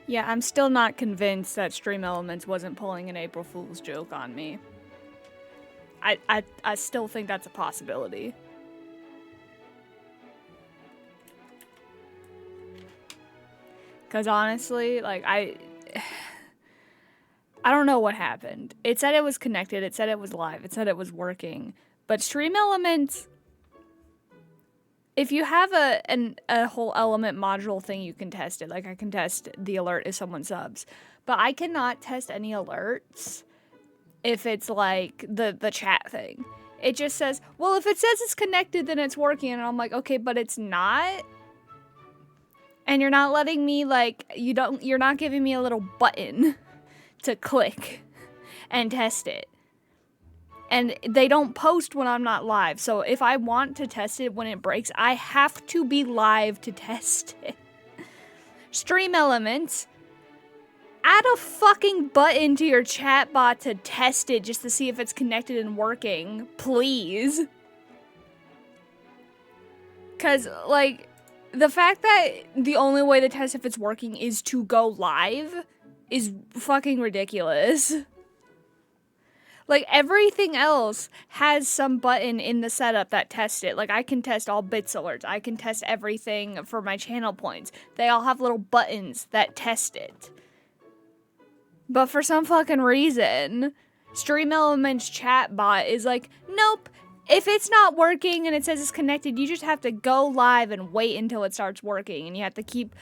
Yeah, I'm still not convinced that Stream Elements wasn't pulling an April Fool's joke on me. I still think that's a possibility. Because honestly, like, I don't know what happened. It said it was connected, it said it was live, it said it was working. But Stream Elements, if you have a whole element module thing, you can test it. Like, I can test the alert if someone subs. But I cannot test any alerts if it's like the chat thing. It just says, well, if it says it's connected, then it's working. And I'm like, okay, but it's not. And you're not letting me, like, you're not giving me a little button to click and test it. And they don't post when I'm not live. So if I want to test it when it breaks, I have to be live to test it. Stream Elements, add a fucking button to your chat bot to test it just to see if it's connected and working, please. Because, like, the fact that the only way to test if it's working is to go live is fucking ridiculous. Like, everything else has some button in the setup that tests it. Like, I can test all bits alerts. I can test everything for my channel points. They all have little buttons that test it. But for some fucking reason, Stream Elements chat bot is like, nope, if it's not working and it says it's connected, you just have to go live and wait until it starts working. And you have to keep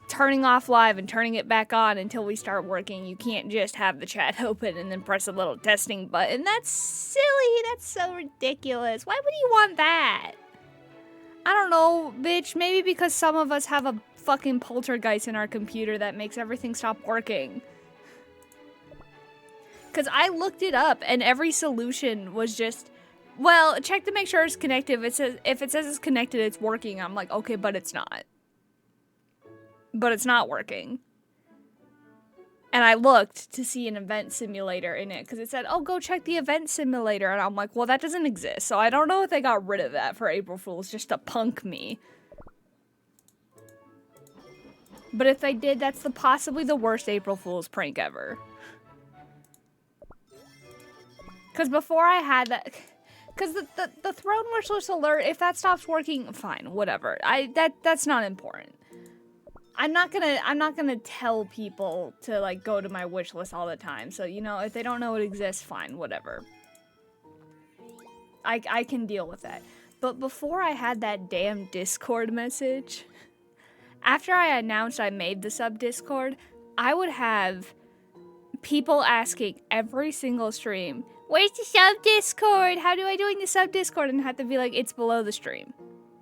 turning off live and turning it back on until we start working. You can't just have the chat open and then press a little testing button. That's silly. That's so ridiculous. Why would you want that? I don't know, bitch. Maybe because some of us have a fucking poltergeist in our computer that makes everything stop working. Because I looked it up and every solution was just, well, check to make sure it's connected. If it says it's connected, it's working. I'm like, okay, but it's not. But it's not working. And I looked to see an event simulator in it because it said, oh, go check the event simulator. And I'm like, well, that doesn't exist. So I don't know if they got rid of that for April Fools just to punk me. But if they did, that's possibly the worst April Fool's prank ever. Because before I had that, because the throne wishlist alert, if that stops working, fine, whatever. That's not important. I'm not gonna tell people to, like, go to my wish list all the time. So, you know, if they don't know it exists, fine, whatever. I can deal with that. But before I had that damn Discord message, after I announced I made the sub Discord, I would have people asking every single stream, where's the sub Discord? How do I join the sub Discord? And have to be like, it's below the stream.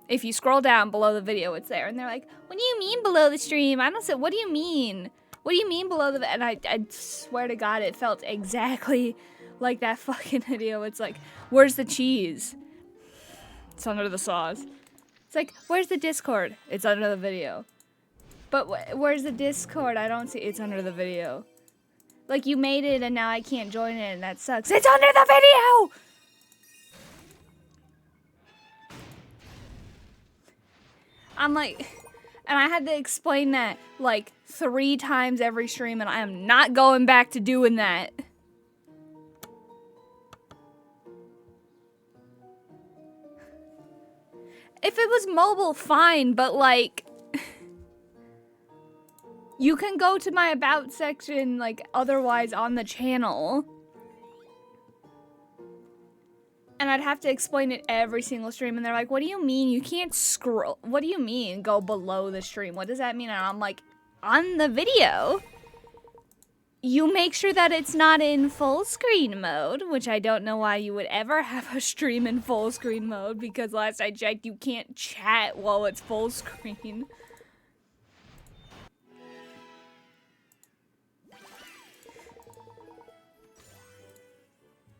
If you scroll down below the video, it's there. And they're like, what do you mean below the stream? I don't say, what do you mean? What do you mean below the, and I swear to God, it felt exactly like that fucking video. It's like, where's the cheese? It's under the sauce. It's like, where's the Discord? It's under the video. But where's the Discord? I don't see, it's under the video. Like, you made it and now I can't join it and that sucks. It's under the video! I'm like, and I had to explain that like 3 times every stream, and I am not going back to doing that. If it was mobile, fine, but like, you can go to my about section, like, otherwise on the channel. And I'd have to explain it every single stream, and they're like, what do you mean? You can't scroll. What do you mean go below the stream? What does that mean? And I'm like, on the video, you make sure that it's not in full screen mode, which I don't know why you would ever have a stream in full screen mode, because last I checked, you can't chat while it's full screen.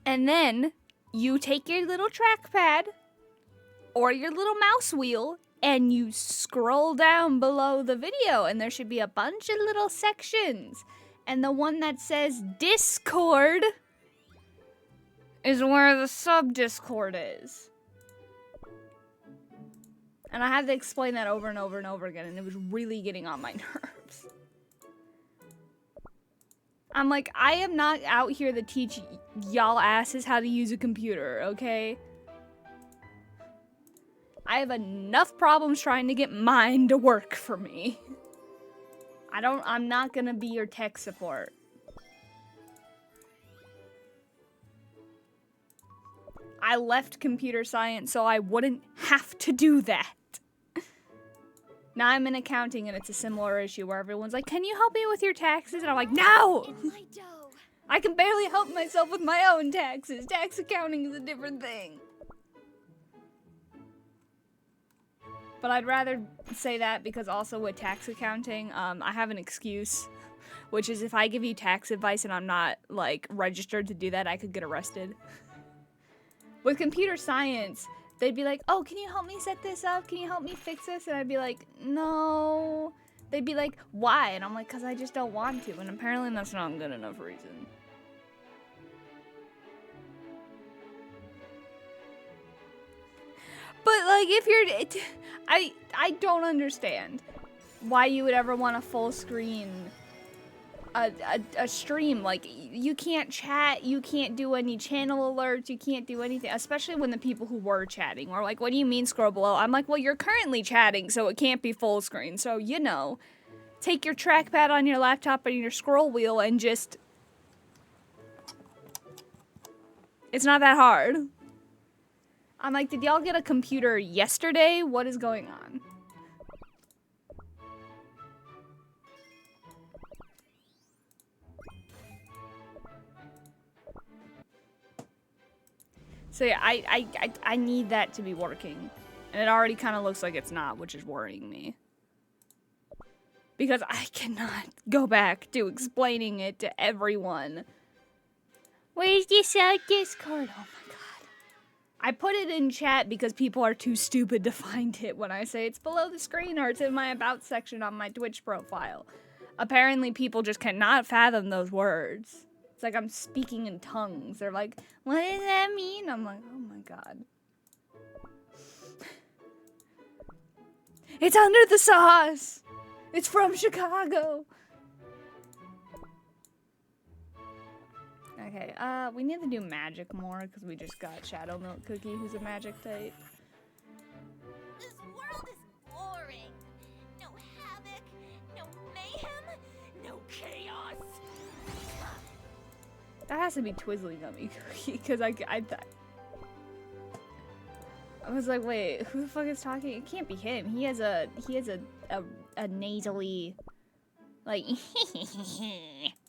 And then you take your little trackpad or your little mouse wheel and you scroll down below the video, and there should be a bunch of little sections. And the one that says Discord is where the sub Discord is. And I had to explain that over and over and over again, and it was really getting on my nerves. I'm like, I am not out here to teach y'all asses how to use a computer, okay? I have enough problems trying to get mine to work for me. I'm not gonna be your tech support. I left computer science so I wouldn't have to do that. Now I'm in accounting and it's a similar issue where everyone's like, can you help me with your taxes? And I'm like, no! I can barely help myself with my own taxes. Tax accounting is a different thing. But I'd rather say that because also with tax accounting, I have an excuse, which is if I give you tax advice and I'm not, like, registered to do that, I could get arrested. With computer science, they'd be like, oh, can you help me set this up? Can you help me fix this? And I'd be like, no. They'd be like, why? And I'm like, because I just don't want to. And apparently that's not a good enough reason. But, like, if you're... I don't understand why you would ever want a full screen... A stream. Like, you can't chat, you can't do any channel alerts, you can't do anything, especially when the people who were chatting were like, what do you mean scroll below? I'm like, well, you're currently chatting, so it can't be full screen. So, you know, take your trackpad on your laptop and your scroll wheel and just... It's not that hard. I'm like, did y'all get a computer yesterday? What is going on? So yeah, I need that to be working. And it already kind of looks like it's not, which is worrying me. Because I cannot go back to explaining it to everyone. Where's this Discord? Oh my god. I put it in chat because people are too stupid to find it when I say it's below the screen or it's in my about section on my Twitch profile. Apparently people just cannot fathom those words. It's like I'm speaking in tongues. They're like, what does that mean? I'm like, oh my god. It's under the sauce. It's from Chicago. Okay, we need to do magic more because we just got Shadow Milk Cookie, who's a magic type. This world is boring. No havoc, no mayhem, no chaos. That has to be Twizzly Gummy Cookie, because I was like, wait, who the fuck is talking? It can't be him. He has a nasally, like,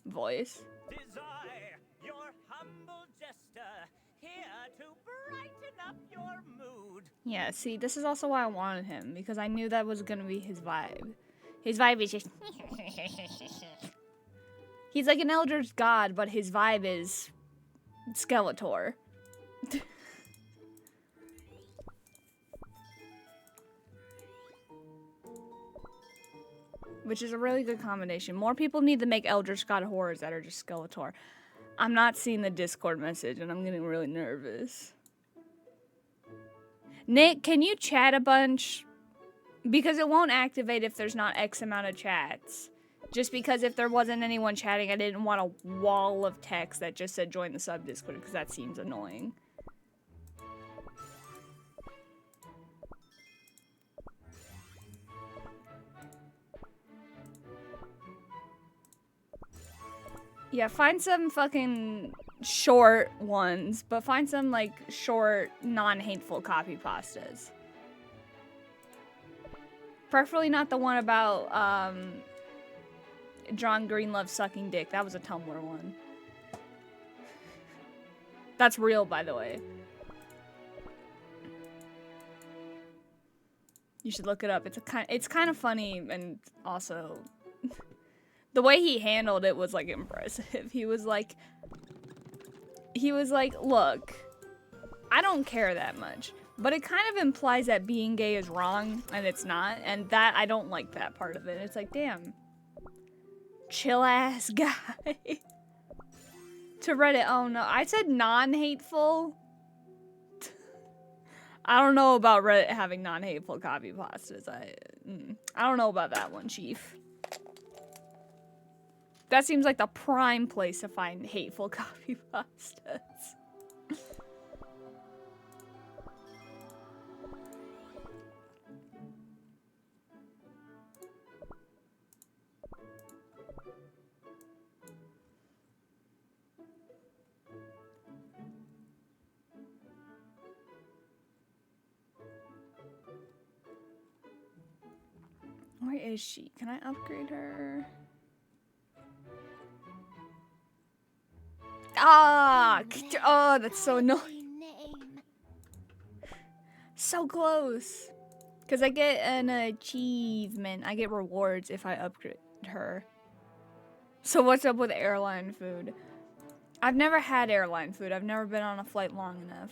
voice. Tis I, your humble jester, here to brighten up your mood. Yeah, see, this is also why I wanted him, because I knew that was gonna be his vibe. His vibe is just... He's like an Elder's God, but his vibe is Skeletor. Which is a really good combination. More people need to make Elder's God horrors that are just Skeletor. I'm not seeing the Discord message, and I'm getting really nervous. Nick, can you chat a bunch? Because it won't activate if there's not X amount of chats. Just because if there wasn't anyone chatting, I didn't want a wall of text that just said join the sub Discord, because that seems annoying. Yeah, find some fucking short ones, but find some, like, short, non-hateful copy pastas. Preferably not the one about, John Green loves sucking dick. That was a Tumblr one. That's real, by the way. You should look it up. It's kind of funny, and also the way he handled it was like impressive. He was like, look, I don't care that much, but it kind of implies that being gay is wrong, and it's not, and that I don't like that part of it. It's like, damn. Chill ass guy. To Reddit, oh no, I said non-hateful. I don't know about Reddit having non-hateful copy pastas. I don't know about that one, Chief. that seems like the prime place to find hateful copy pastas. Where is she? Can I upgrade her? Oh, that's so annoying. So close. Because I get an achievement. I get rewards if I upgrade her. So what's up with airline food? I've never had airline food. I've never been on a flight long enough.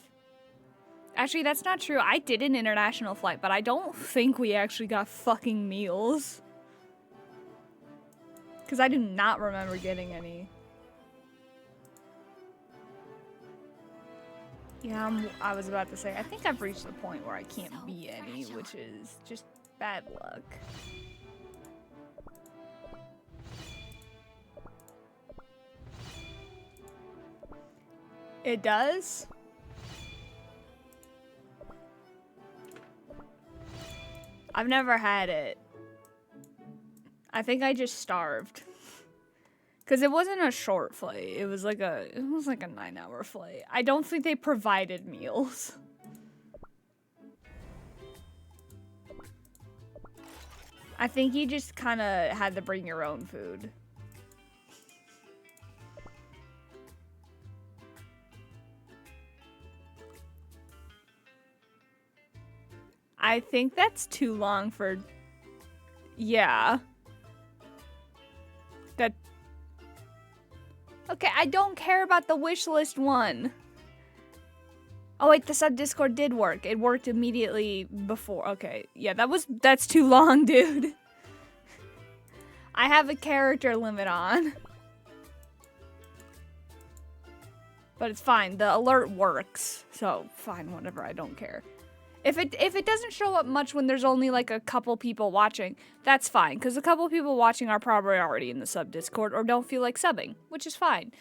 Actually, that's not true. I did an international flight, but I don't think we actually got fucking meals. Because I do not remember getting any. Yeah, I was about to say, I think I've reached the point where I can't be any, which is just bad luck. It does? I've never had it. I think I just starved. Cause it wasn't a short flight. It was like a 9-hour flight. I don't think they provided meals. I think you just kind of had to bring your own food. I think that's too long for... Yeah. That... Okay, I don't care about the wish list one. Oh wait, the sub Discord did work. It worked immediately before. Okay, yeah, that's too long, dude. I have a character limit on. But it's fine. The alert works. So, fine, whatever. I don't care. If it doesn't show up much when there's only like a couple people watching, that's fine. Because a couple people watching are probably already in the sub Discord or don't feel like subbing, which is fine.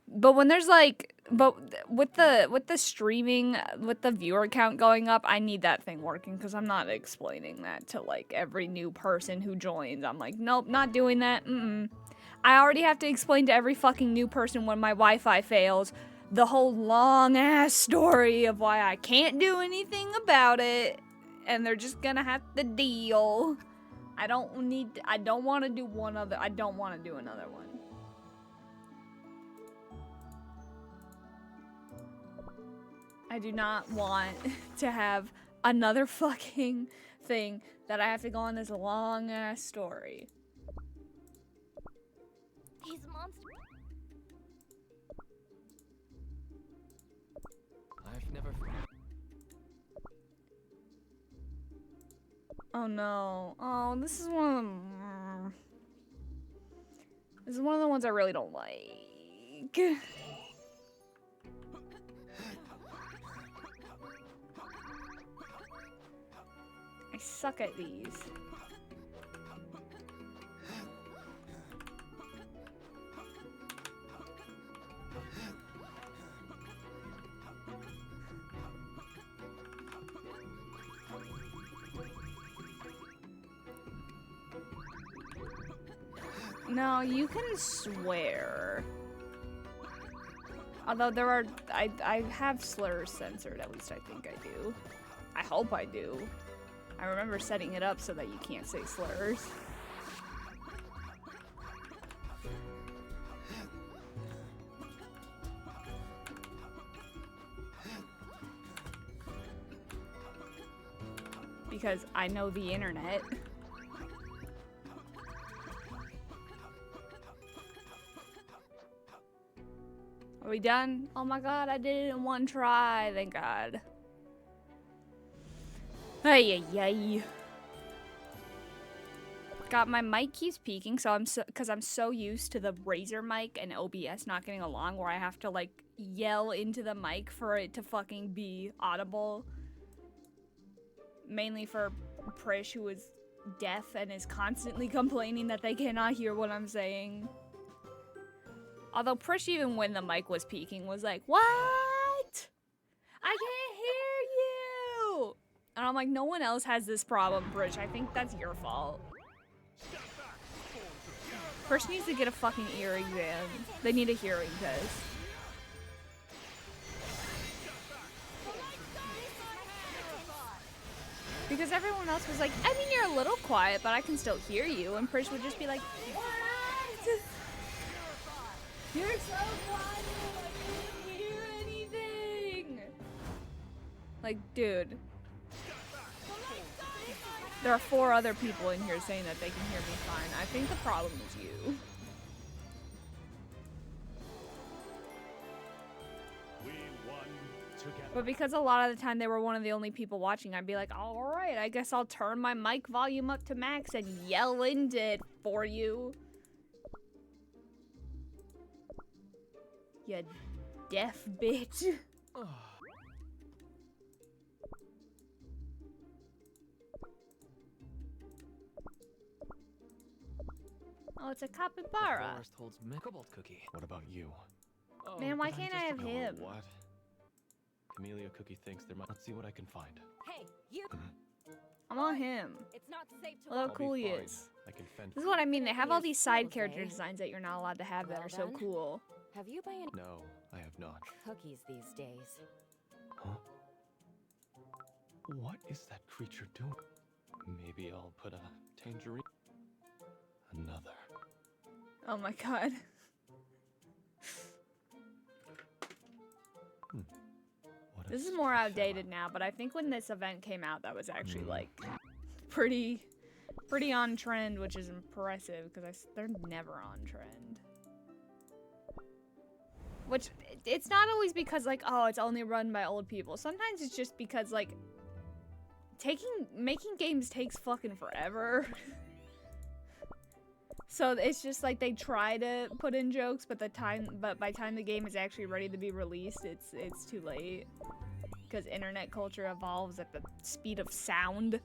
But when there's like, with the streaming, with the viewer count going up, I need that thing working because I'm not explaining that to like every new person who joins. I'm like, nope, not doing that. I already have to explain to every fucking new person when my Wi-Fi fails the whole long ass story of why I can't do anything about it, and they're just gonna have to deal. I don't want to do I don't want to do another one. I do not want to have another fucking thing that I have to go on this long ass story. He's a monster. I've never. Oh no. Oh, this is one of them. This is one of the ones I really don't like. I suck at these. No, you can swear. Although there are, I have slurs censored, at least I think I do. I hope I do. I remember setting it up so that you can't say slurs. Because I know the internet. Are we done? Oh my god, I did it in one try, thank god. Ay, ay, ay. God, my mic keeps peaking, so because I'm so used to the Razer mic and OBS not getting along, where I have to like yell into the mic for it to fucking be audible. Mainly for Prish, who is deaf and is constantly complaining that they cannot hear what I'm saying. Although Prish, even when the mic was peaking, was like, "What? I can't hear you!" And I'm like, no one else has this problem, Prish. I think that's your fault. Prish needs to get a fucking ear exam. They need a hearing test. Because everyone else was like, I mean, you're a little quiet, but I can still hear you. And Prish would just be like, what? You're so quiet, I can't hear anything. Like, dude. There are 4 other people in here saying that they can hear me fine. I think the problem is you. We won together. But because a lot of the time they were one of the only people watching, I'd be like, all right, I guess I'll turn my mic volume up to max and yell into it for you. You deaf bitch. Oh, it's a capybara. Forest holds cobalt cookie. What about you? Oh, Man, why but can't I'm I just- have Oh, him? What? Camellia Cookie thinks there might. Let's see what I can find. Hey, you. I'm on him. It's not safe to Look how I'll be cool he fine. is. I can fend. This is what I mean. They have all these side Skills, character eh? designs that you're not allowed to have that Well are so done. cool. Have you by any No, I have not. cookies these days? Huh? What is that creature doing? Maybe I'll put a tangerine. Another. Oh my god. What a This is more stupid outdated now, but I think when this event came out, that was actually like pretty on trend, which is impressive because they're never on trend. Which it's not always because like, oh, it's only run by old people. Sometimes it's just because like making games takes fucking forever. So it's just like they try to put in jokes, but by the time the game is actually ready to be released, it's too late. Because internet culture evolves at the speed of sound.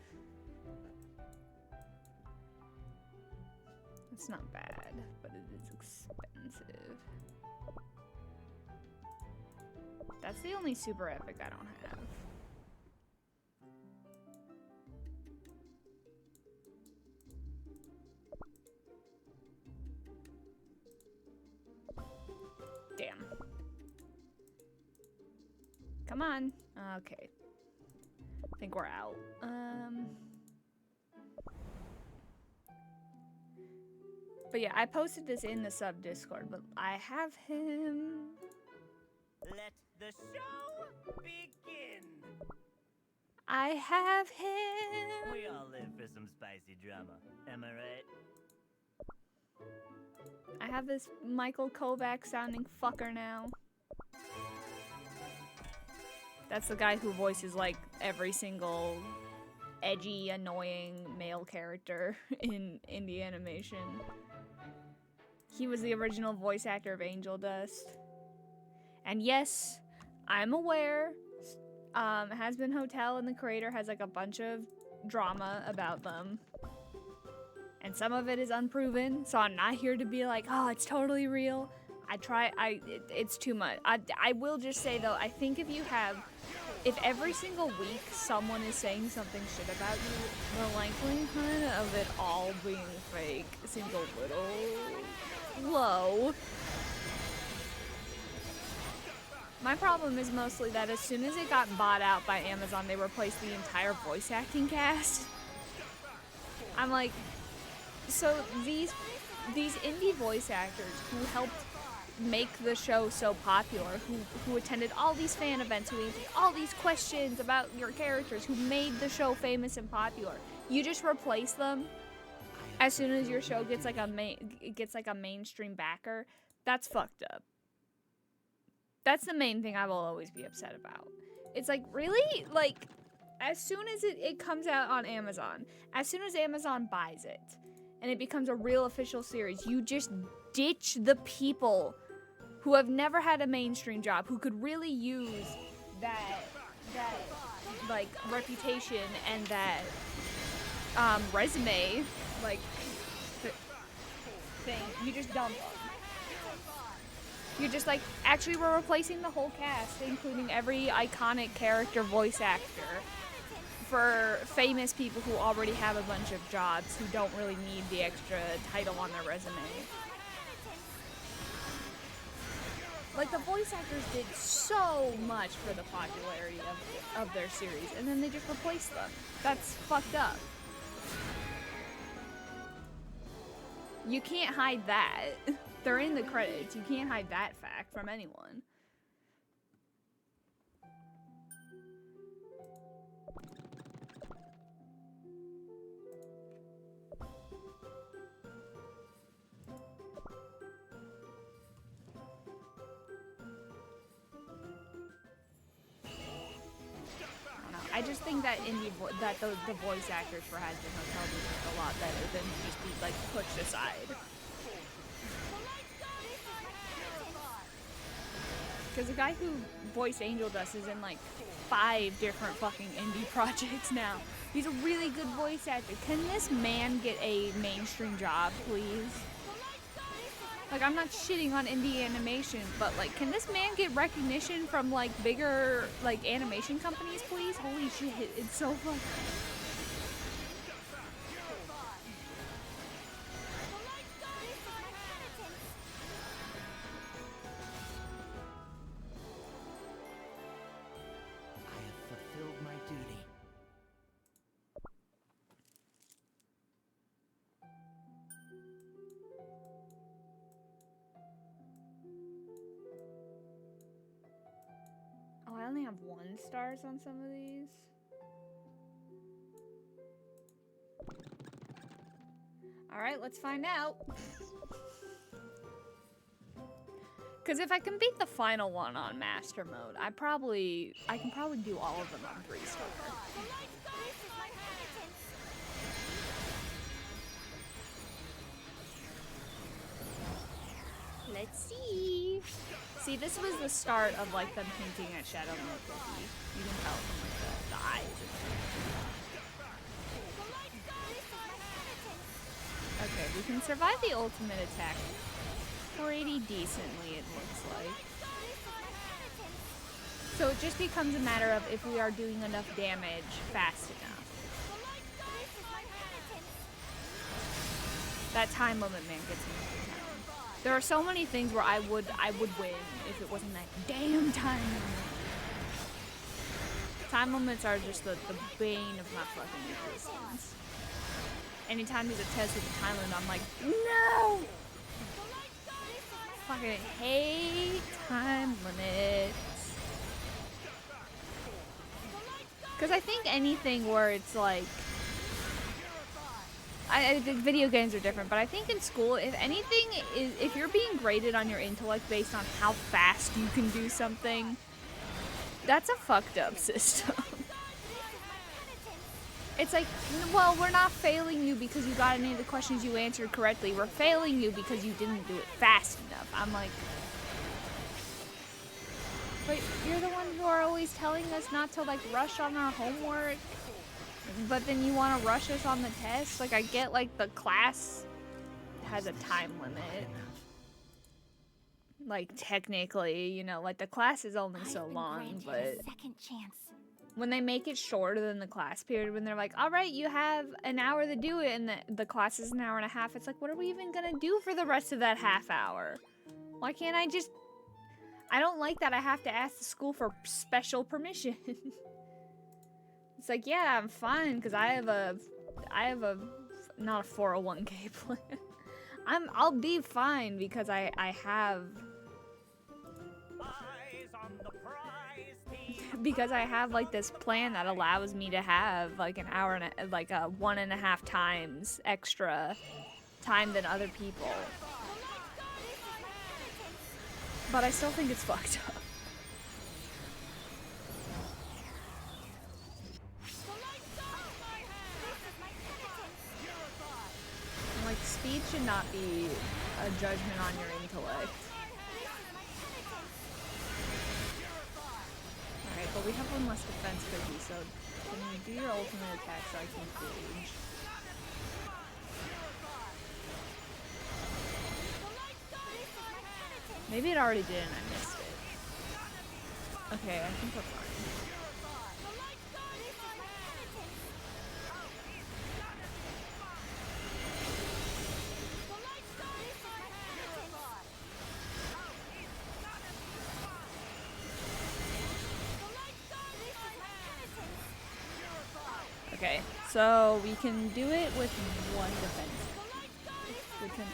It's not bad, but it is expensive. That's the only super epic I don't have. Damn. Come on. Okay. I think we're out. But yeah, I posted this in the sub Discord, but I have him. Let the show begin. I have him. We all live for some spicy drama. Am I right? I have this Michael Kovac sounding fucker now. That's the guy who voices like every single edgy, annoying male character in indie animation. He was the original voice actor of Angel Dust. And yes, I'm aware Has Been Hotel and the creator has like a bunch of drama about them. And some of it is unproven, so I'm not here to be like, oh, it's totally real. It's too much. I will just say though, I think if every single week someone is saying something shit about you, the likelihood of it all being fake seems a little low. My problem is mostly that as soon as it got bought out by Amazon, they replaced the entire voice acting cast. I'm like, so these indie voice actors who helped make the show so popular, who attended all these fan events, who answered all these questions about your characters, who made the show famous and popular, you just replace them as soon as your show gets like a mainstream backer. That's fucked up. That's the main thing I will always be upset about. It's like, really? Like, as soon as it comes out on Amazon, as soon as Amazon buys it, and it becomes a real official series, you just ditch the people who have never had a mainstream job, who could really use that like reputation and that resume like thing. You just dump them. You're just like, actually we're replacing the whole cast, including every iconic character voice actor, for famous people who already have a bunch of jobs who don't really need the extra title on their resume. Like, the voice actors did so much for the popularity of their series, and then they just replaced them. That's fucked up. You can't hide that. They're in the credits. You can't hide that fact from anyone. I just think that the voice actors for Has-Been Hotel do a lot better than to just be like pushed aside. Because the guy who voiced Angel Dust is in like 5 different fucking indie projects now. He's a really good voice actor. Can this man get a mainstream job, please? Like, I'm not shitting on indie animation, but like, can this man get recognition from like bigger like animation companies, please? Holy shit, it's so fun. I have fulfilled my duty. Oh, I only have 1 stars on some of these. Alright, let's find out. Because if I can beat the final one on Master Mode, I can probably do all of them on 3-star. Let's see. See, this was the start of like them hinting at Shadow Mode Cookie. You can tell from like the eyes. Okay, we can survive the ultimate attack pretty decently, it looks like. So it just becomes a matter of if we are doing enough damage fast enough. That time limit, man, gets me every time. There are so many things where I would win if it wasn't that damn time limit. Time limits are just the bane of my fucking existence. Anytime there's a test with a time limit, I'm like, no! Fucking hate time limits. Because I think anything where it's like, I think video games are different, but I think in school, if anything, if you're being graded on your intellect based on how fast you can do something, that's a fucked up system. It's like, well, we're not failing you because you got any of the questions you answered correctly. We're failing you because you didn't do it fast enough. I'm like, but you're the ones who are always telling us not to like rush on our homework. But then you want to rush us on the test? Like, I get, like, the class has a time limit. Like, technically, you know, like, the class is only so long, but Second chance. when they make it shorter than the class period, when they're like, all right, you have an hour to do it, and the class is an hour and a half, it's like, what are we even gonna do for the rest of that half hour? Why can't I just... I don't like that I have to ask the school for special permission. It's like, yeah, I'm fine because I have a not a 401k plan. I'll be fine because I have Eyes on the prize team. because I have like this plan that allows me to have like an hour and like 1.5 times extra time than other people. But I still think it's fucked up. Like, speed should not be a judgment on your intellect. Alright, but we have 1 less defense cookie, so can you do your ultimate attack so I can gauge? Maybe it already did and I missed it. Okay, I think we're fine. Okay, so we can do it with one defense. We can.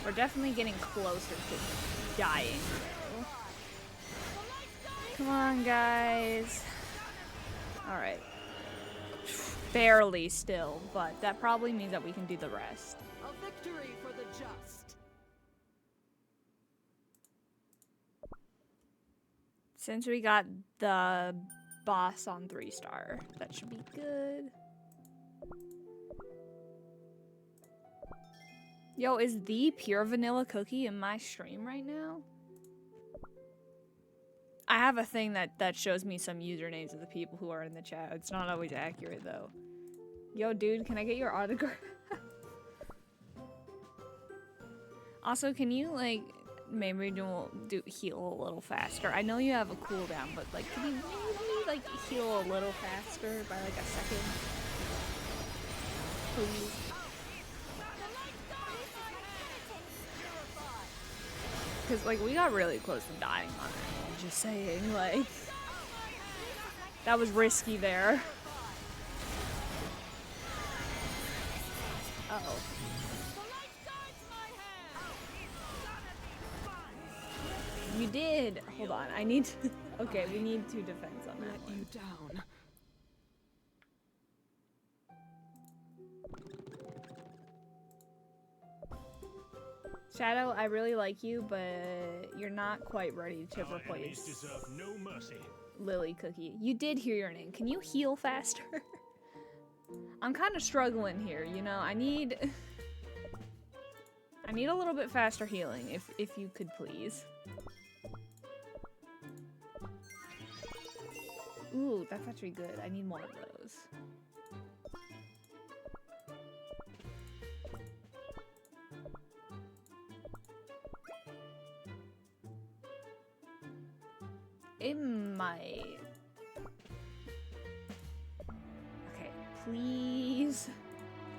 We're definitely getting closer to dying, though. Come on, guys. Alright. Barely still, but that probably means that we can do the rest. A victory for the just. Since we got the boss on 3-star, that should be good. Yo, is the pure vanilla cookie in my stream right now? I have a thing that shows me some usernames of the people who are in the chat. It's not always accurate, though. Yo, dude, can I get your autograph? Also, can you, like, maybe do heal a little faster? I know you have a cooldown, but, like, can you maybe, like, heal a little faster by, like, a second? Please. Because, like, we got really close to dying on it. I'm just saying, like, that was risky there. Uh-oh. You did! Hold on, I need to... Okay, we need 2 defense on that. Let you down. Shadow, I really like you, but you're not quite ready to replace deserve no mercy. Lily Cookie. You did hear your name. Can you heal faster? I'm kind of struggling here, you know? I need a little bit faster healing, if you could please. Ooh, that's actually good. I need more of those. It might. Okay, please.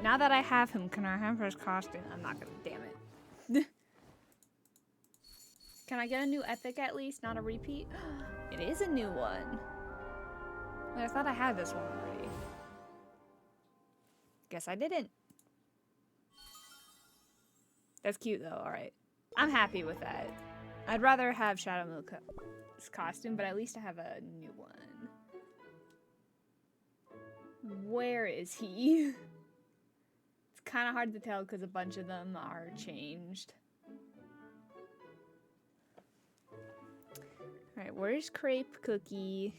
Now that I have him, can I have his costume? I'm not gonna, damn it. Can I get a new epic at least? Not a repeat? It is a new one. Wait, I thought I had this one already. Guess I didn't. That's cute though, alright. I'm happy with that. I'd rather have Shadow Milk's costume, but at least I have a new one. Where is he? It's kind of hard to tell because a bunch of them are changed. Alright, where's Crepe Cookie?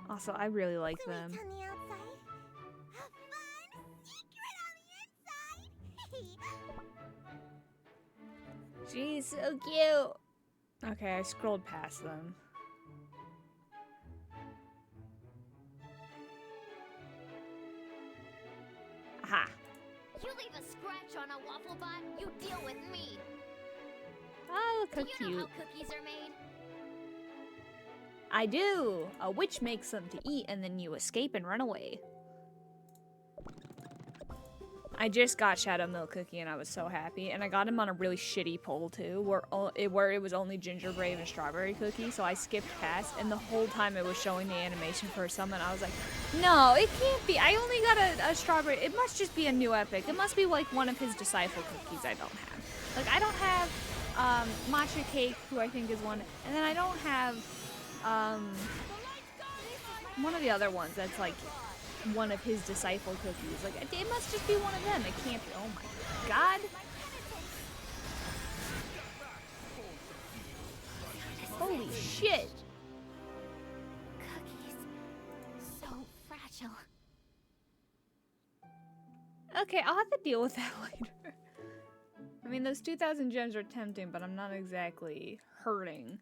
Also, I really like them. On the outside, a fun secret on the inside. She's so cute. Okay, I scrolled past them. Aha. You leave a scratch on a waffle bot, you deal with me. Oh, look how Do you know cute. how cookies are made? I do. A witch makes them to eat and then you escape and run away. I just got Shadow Milk Cookie and I was so happy. And I got him on a really shitty poll too, where it was only Ginger Brave and Strawberry Cookie. So I skipped past, and the whole time it was showing the animation for a summon. I was like, no, it can't be. I only got a Strawberry. It must just be a new epic. It must be like one of his Disciple Cookies I don't have. Like, I don't have Matcha Cake, who I think is one. And then I don't have one of the other ones that's like one of his Disciple Cookies. Like, it must just be one of them. It can't be. Oh my god. Holy shit. Cookies. So fragile. Okay, I'll have to deal with that later. I mean, those 2,000 gems are tempting, but I'm not exactly hurting.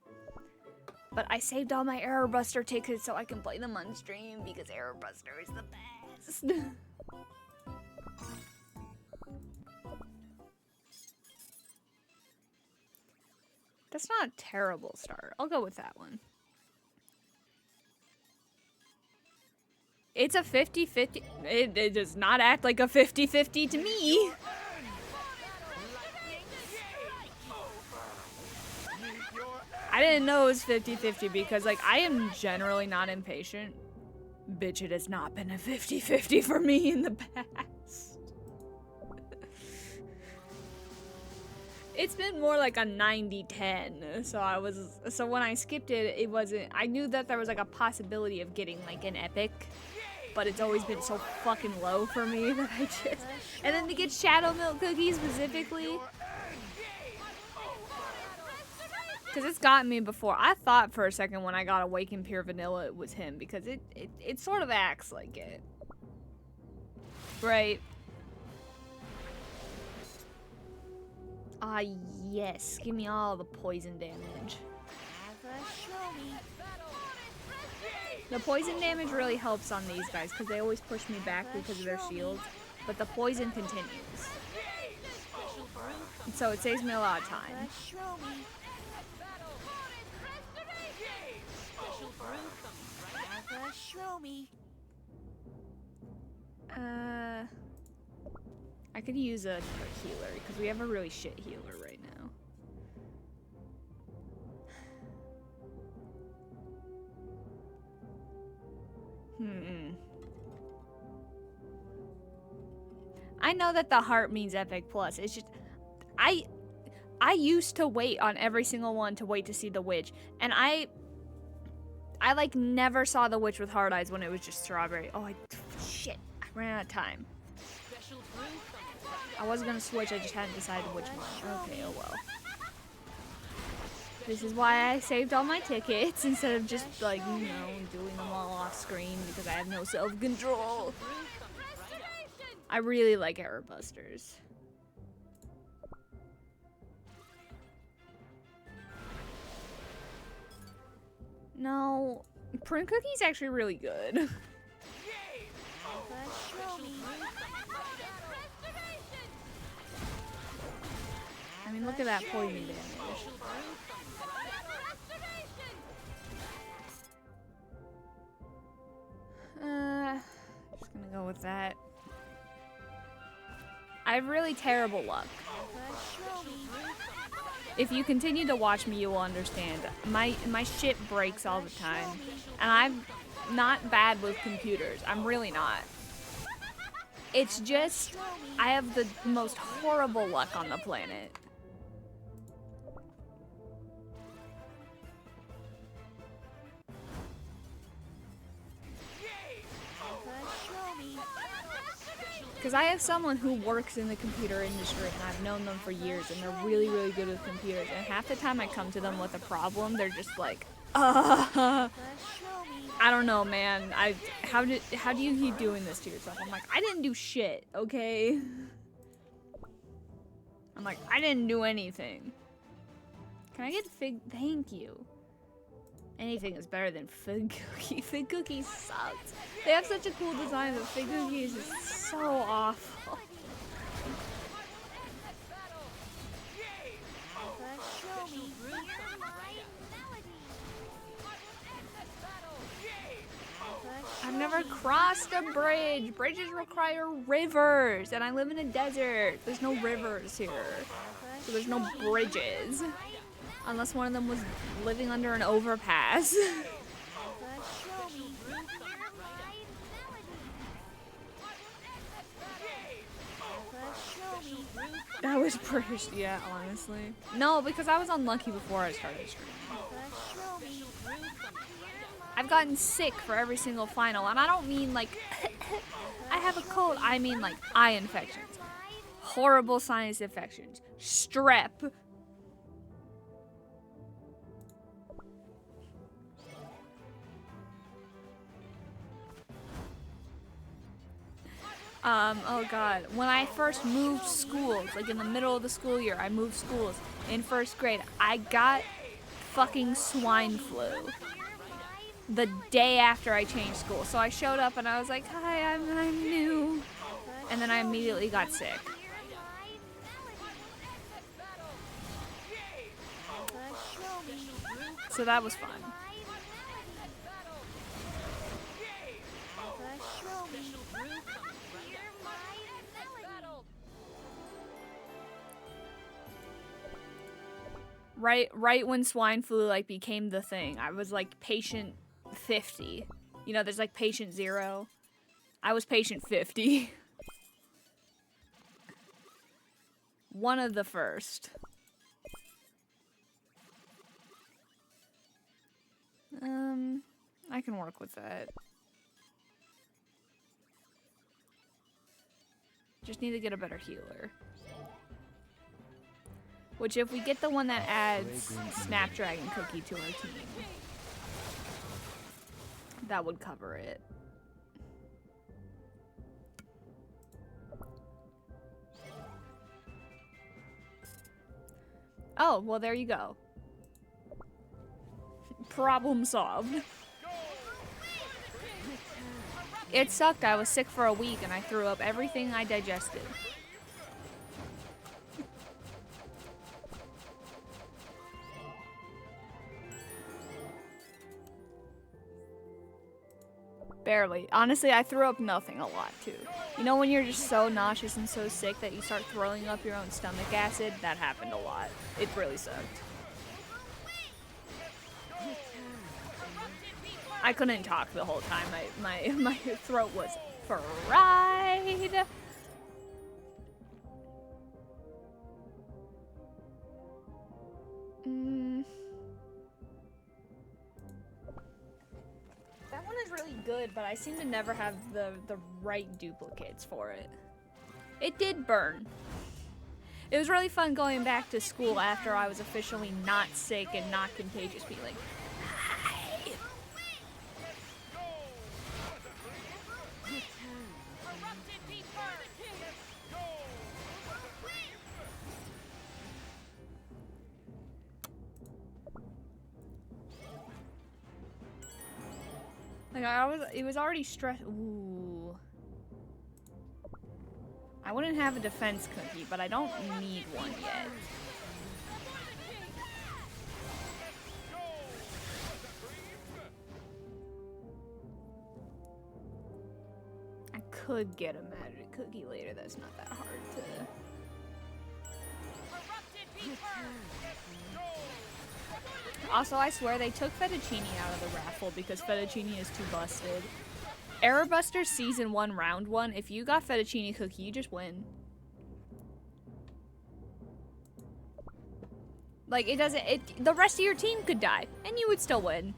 But I saved all my Error Buster tickets so I can play them on stream because Error Buster is the best. That's not a terrible start. I'll go with that one. It's a 50-50. It does not act like a 50-50 to me. I didn't know it was 50-50 because, like, I am generally not impatient. Bitch, it has not been a 50-50 for me in the past. It's been more like a 90-10. So when I skipped it, it wasn't, I knew that there was like a possibility of getting like an epic, but it's always been so fucking low for me that I just, and then to get Shadow Milk Cookies specifically, because it's gotten me before. I thought for a second when I got Awakened Pure Vanilla it was him, because it sort of acts like it. Right. Ah, yes. Give me all the poison damage. The poison damage really helps on these guys, because they always push me back because of their shields. But the poison continues. And so it saves me a lot of time. I could use a healer because we have a really shit healer right now. I know that the heart means epic plus. It's just I used to wait on every single one to wait to see the witch, and I like never saw the witch with hard eyes when it was just strawberry. Oh, shit. I ran out of time. I was gonna switch, I just hadn't decided which one. Okay, oh well. This is why I saved all my tickets instead of just like, you know, doing them all off screen because I have no self-control. I really like Error Busters. No, Prune Cookie's actually really good. I mean, look at that poison damage. Just gonna go with that. I have really terrible luck. If you continue to watch me, you will understand. My shit breaks all the time. And I'm not bad with computers. I'm really not. It's just, I have the most horrible luck on the planet. Because I have someone who works in the computer industry and I've known them for years and they're really, really good with computers. And half the time I come to them with a problem, they're just like, I don't know, man. How do you keep doing this to yourself? I'm like, I didn't do shit, okay? I'm like, I didn't do anything. Can I get Fig? Thank you. Anything is better than Fig Cookie. Fig Cookie sucks. They have such a cool design, but Fig Cookie is just so awful. I've never crossed a bridge. Bridges require rivers, and I live in a desert. There's no rivers here, so there's no bridges. Unless one of them was living under an overpass. That was British, yeah, honestly. No, because I was unlucky before I started streaming. I've gotten sick for every single final, and I don't mean like I have a cold. I mean like eye infections, horrible sinus infections, strep. Oh god. When I first moved schools, like in the middle of the school year, I moved schools in 1st grade. I got fucking swine flu the day after I changed school. So I showed up and I was like, hi, I'm new. And then I immediately got sick. So that was fun. Right when swine flu like became the thing, I was like patient 50. You know, there's like patient 0. I was patient 50. One of the first. I can work with that. Just need to get a better healer. Which, if we get the one that adds Snapdragon Cookie to our team, that would cover it. Oh, well, there you go. Problem solved. It sucked. I was sick for a week and I threw up everything I digested. Barely. Honestly, I threw up nothing a lot, too. You know when you're just so nauseous and so sick that you start throwing up your own stomach acid? That happened a lot. It really sucked. I couldn't talk the whole time. My throat was fried. That one is really good, but I seem to never have the right duplicates for it. It did burn. It was really fun going back to school after I was officially not sick and not contagious, being like, hi. Like it was already stressed. Ooh. I wouldn't have a defense cookie, but I don't need one yet. I could get a magic cookie later. That's not that hard to... Also, I swear they took fettuccine out of the raffle because fettuccine is too busted. Error Buster Season 1 Round 1, if you got fettuccine cookie, you just win. Like, the rest of your team could die, and you would still win.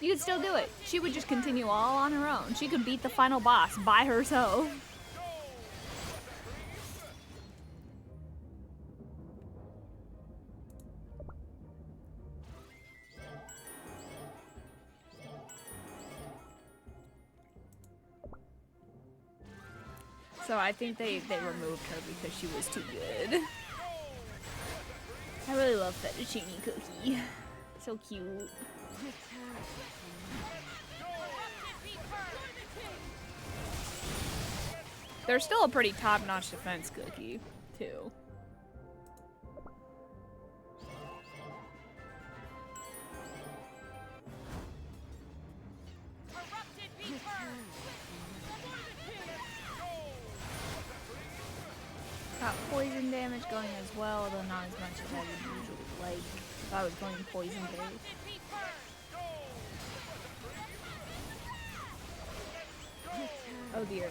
You could still do it. She would just continue all on her own. She could beat the final boss by herself. So I think they removed her because she was too good. I really love fettuccine cookie. So cute. They're still a pretty top-notch defense cookie, too. Got poison damage going as well, although not as much as I would usually like if I was going poison based. Oh dear.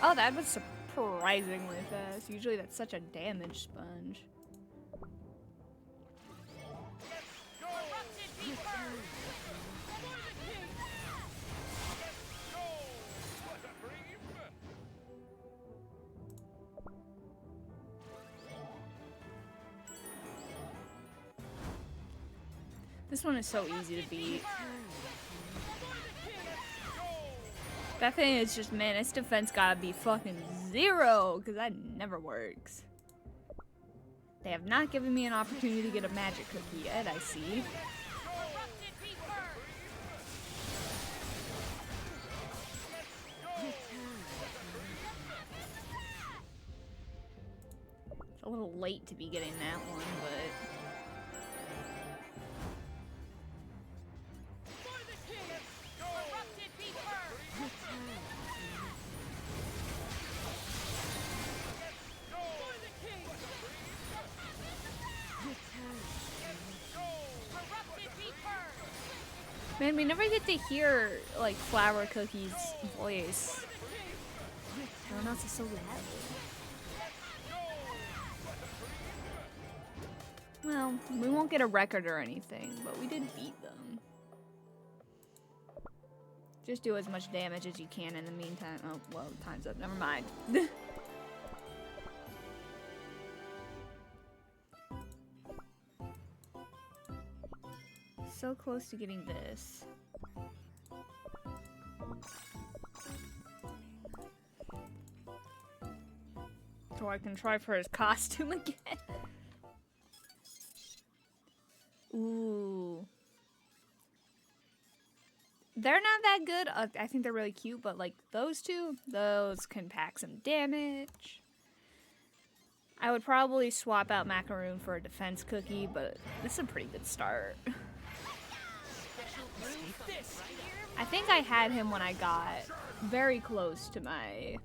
Oh, that was surprisingly fast. Usually that's such a damage sponge. This one is so easy to beat. That thing is just, man, its defense gotta be fucking 0, because that never works. They have not given me an opportunity to get a magic cookie yet, I see. It's a little late to be getting that one, but... Man, we never get to hear, like, Flower Cookie's voice. Everyone else is so loud. Well, we won't get a record or anything, but we did beat them. Just do as much damage as you can in the meantime. Oh, well, time's up. Never mind. So close to getting this. So I can try for his costume again. Ooh. They're not that good. I think they're really cute, but like those two, those can pack some damage. I would probably swap out Macaroon for a defense cookie, but this is a pretty good start. I think I had him when I got very close to my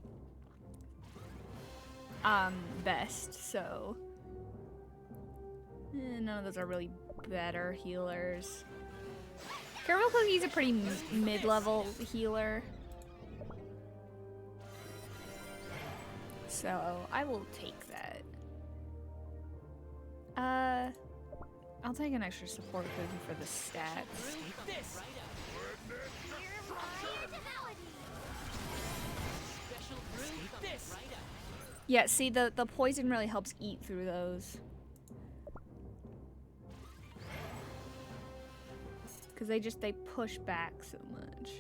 best, so none of those are really better healers. Caramel Cookie's a pretty mid-level healer, so I will take that. I'll take an extra support cookie for the stats. Yeah, see, the poison really helps eat through those. Because they push back so much.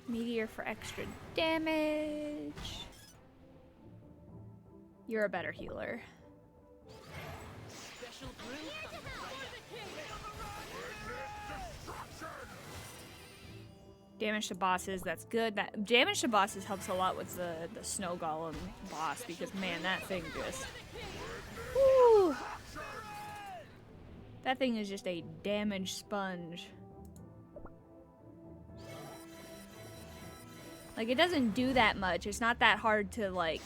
Meteor for extra damage. You're a better healer. Damage to bosses, that's good. That damage to bosses helps a lot with the snow golem boss because man, that thing just whew, that thing is just a damage sponge. Like, it doesn't do that much. It's not that hard to, like,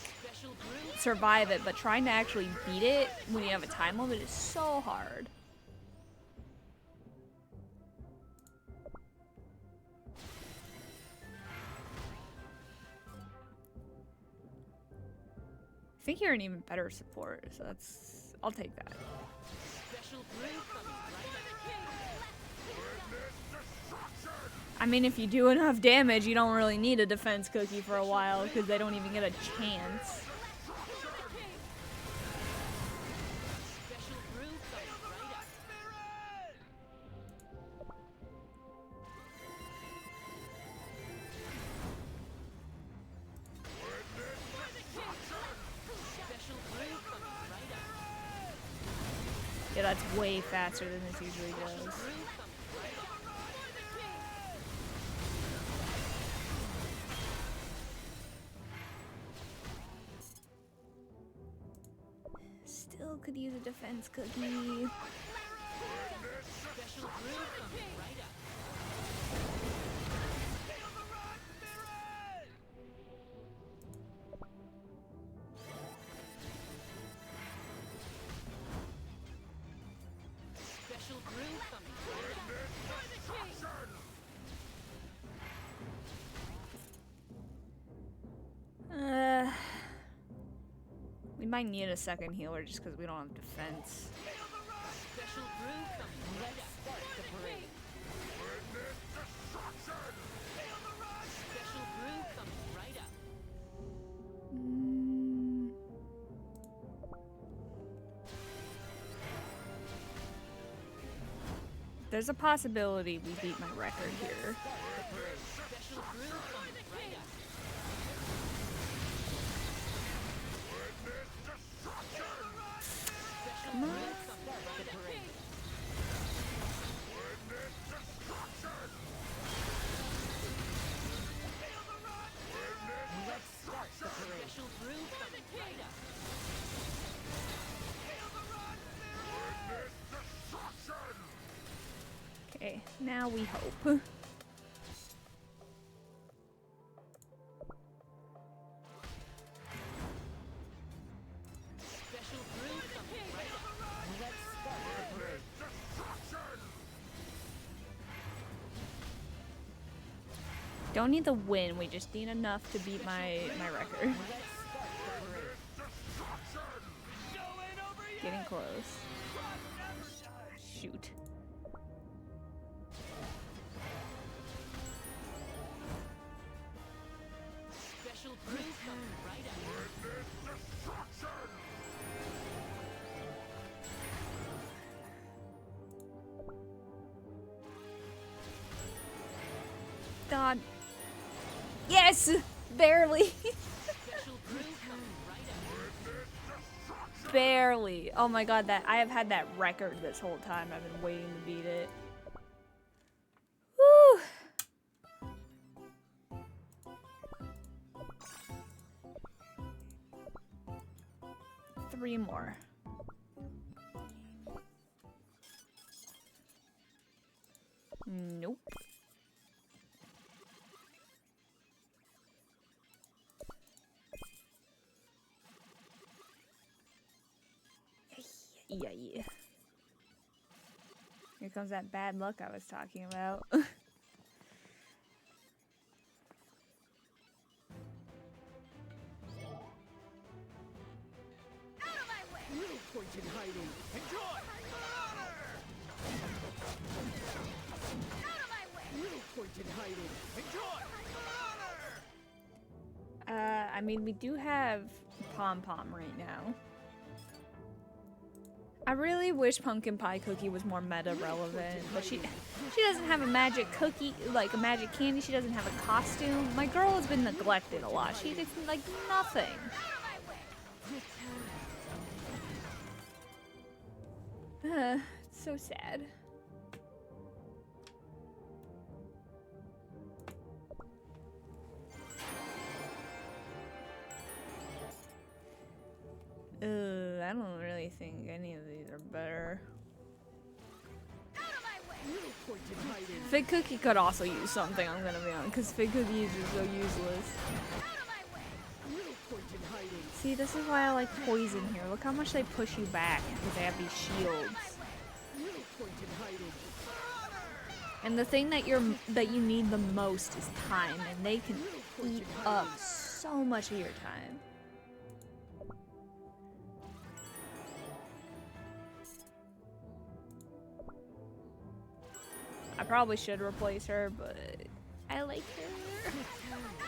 survive it, but trying to actually beat it when you have a time limit is so hard. I think you're an even better support, so that's... I'll take that. I mean, if you do enough damage, you don't really need a defense cookie for a while, because they don't even get a chance. Yeah, that's way faster than this usually does. Still could use a defense cookie. We might need a second healer just because we don't have defense. There's a possibility we beat my record here. Come on. Okay, now we hope. Don't need the win, we just need enough to beat my record. Getting close. Shoot. God. Yes! Barely. Barely. Oh my god, that I have had that record this whole time. I've been waiting to beat it. Woo! 3 more. Nope. Yeah. Here comes that bad luck I was talking about. Out of my way! No point in hiding. Enjoy! Out of my way! No point in hiding. Enjoy! I mean, we do have Pom Pom right now. I really wish Pumpkin Pie Cookie was more meta relevant, but she doesn't have a magic cookie, like a magic candy. She doesn't have a costume. My girl has been neglected a lot. She gets like nothing. It's so sad. I don't really think any of these are better. No point in hiding. Fig Cookie could also use something, I'm gonna be honest, because Fig Cookie is so useless. No point in hiding. See, this is why I like Poison here. Look how much they push you back, because they have these shields. No point in hiding. And the thing that you need the most is time, and they can eat up so much of your time. I probably should replace her, but I like her.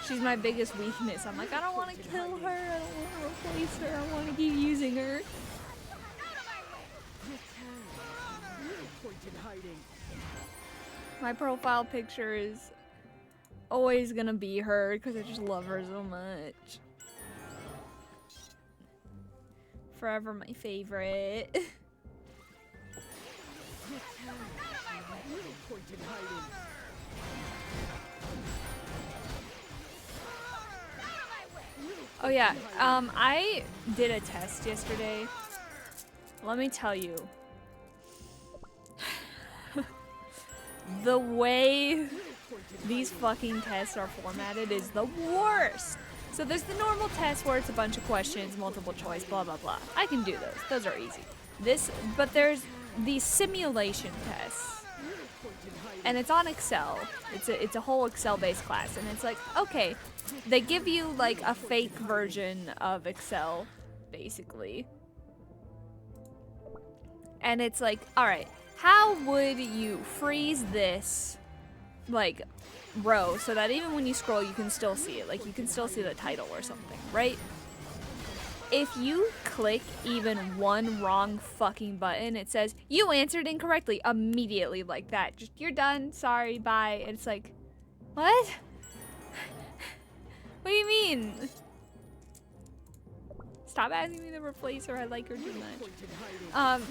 She's my biggest weakness. I'm like, I don't want to kill her. I don't want to replace her. I want to keep using her. No point in hiding. My profile picture is always gonna be her because I just love her so much. Forever my favorite. No point in hiding. Oh yeah, I did a test yesterday. Let me tell you. The way these fucking tests are formatted is the worst. So there's the normal test where it's a bunch of questions, multiple choice, blah blah blah. I can do those. Those are easy. But there's these simulation tests. And it's on Excel. It's a whole Excel-based class, and it's like, okay, they give you like a fake version of Excel, basically. And it's like, all right, how would you freeze this like row so that even when you scroll, you can still see it, like you can still see the title or something, right? if you click even one wrong fucking button, it says, you answered incorrectly immediately like that. Just, you're done, sorry, bye. And it's like, what? What do you mean? Stop asking me to replace her, I like her too much.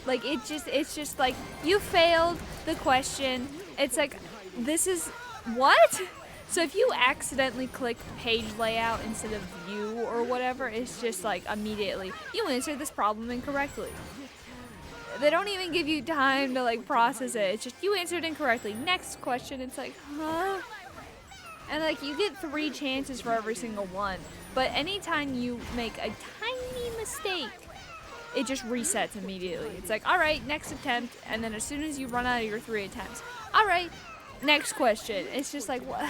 Like, it's just like, you failed the question. It's like, this is, what? So if you accidentally click page layout instead of view or whatever, it's just like immediately, you answered this problem incorrectly. They don't even give you time to like process it. It's just, you answered incorrectly. Next question. It's like, huh? And like, you get 3 chances for every single one. But anytime you make a tiny mistake, it just resets immediately. It's like, all right, next attempt. And then as soon as you run out of your 3 attempts, all right, next question. It's just like, what?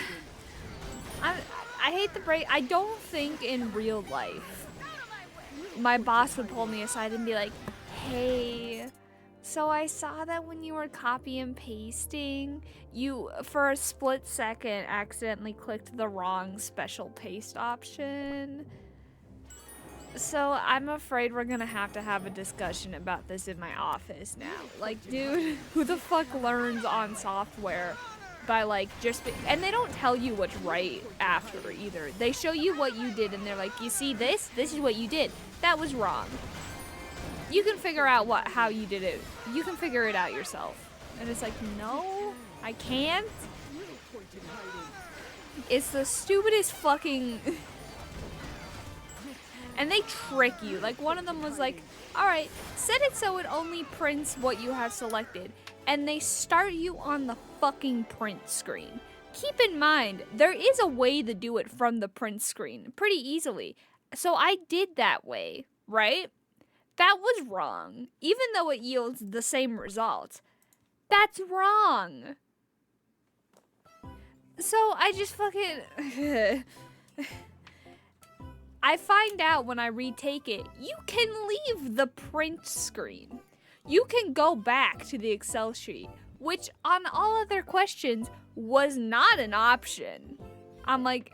I hate the break. I don't think in real life my boss would pull me aside and be like, hey, so I saw that when you were copy and pasting, you, for a split second, accidentally clicked the wrong special paste option. So I'm afraid we're gonna have a discussion about this in my office now. Like, dude, who the fuck learns on software by like and they don't tell you what's right after either. They show you what you did and they're like, you see this is what you did. That was wrong. You can figure out how you did it. You can figure it out yourself. And it's like, no, I can't. It's the stupidest fucking and they trick you. Like, one of them was like, all right, set it so it only prints what you have selected. And they start you on the fucking print screen. Keep in mind, there is a way to do it from the print screen pretty easily. So I did that way, right? That was wrong. Even though it yields the same result, that's wrong. So I just fucking... I find out when I retake it, you can leave the print screen. You can go back to the Excel sheet, which on all other questions was not an option. I'm like,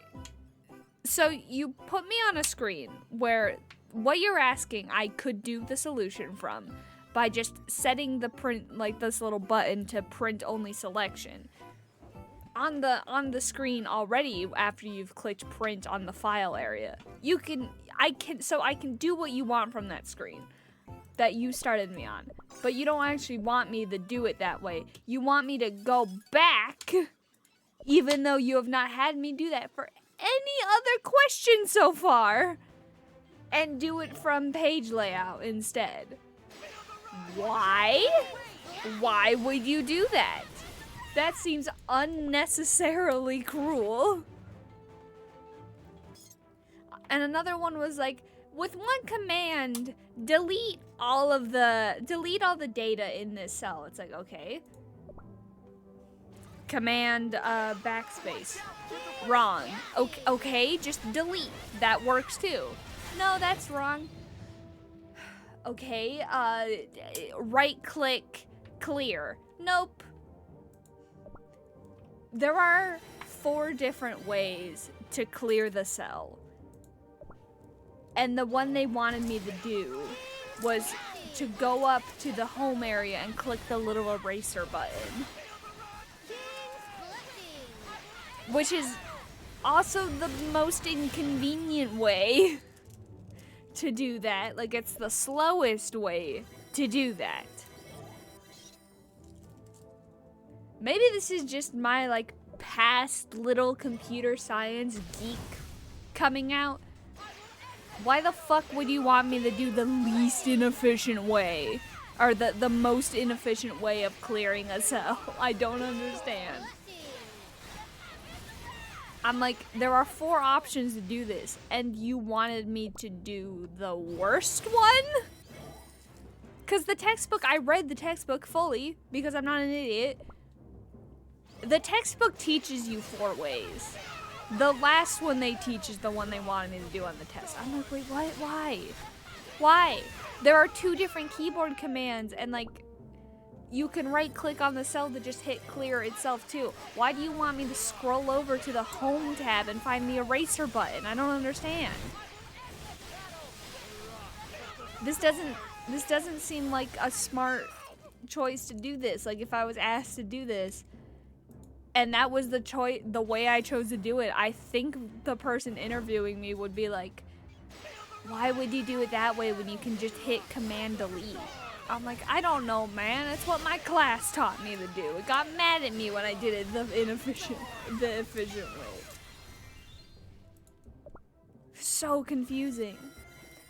so you put me on a screen where what you're asking I could do the solution from by just setting the print, like this little button to print only selection. On the screen already after you've clicked print on the file area. I can do what you want from that screen that you started me on. But you don't actually want me to do it that way. You want me to go back, even though you have not had me do that for any other question so far, and do it from page layout instead. Why? Why would you do that? That seems unnecessarily cruel. And another one was like, with one command, delete all the data in this cell. It's like, okay. Command backspace. Wrong. Okay, just delete. That works too. No, that's wrong. Okay, right click, clear. Nope. There are 4 different ways to clear the cell. And the one they wanted me to do was to go up to the home area and click the little eraser button. Which is also the most inconvenient way to do that. Like, it's the slowest way to do that. Maybe this is just my, like, past little computer science geek coming out. Why the fuck would you want me to do the least inefficient way? Or the most inefficient way of clearing a cell? I don't understand. I'm like, there are 4 options to do this, and you wanted me to do the worst one? Because the textbook, I read the textbook fully, because I'm not an idiot. The textbook teaches you 4 ways. The last one they teach is the one they wanted me to do on the test. I'm like, wait, what? Why? Why? There are 2 different keyboard commands, and like, you can right click on the cell to just hit clear itself too. Why do you want me to scroll over to the home tab and find the eraser button? I don't understand. this doesn't seem like a smart choice to do this. Like if I was asked to do this and that was the way I chose to do it, I think the person interviewing me would be like, why would you do it that way when you can just hit command delete? I'm like, I don't know, man. That's what my class taught me to do. It got mad at me when I did it the efficient way. So confusing.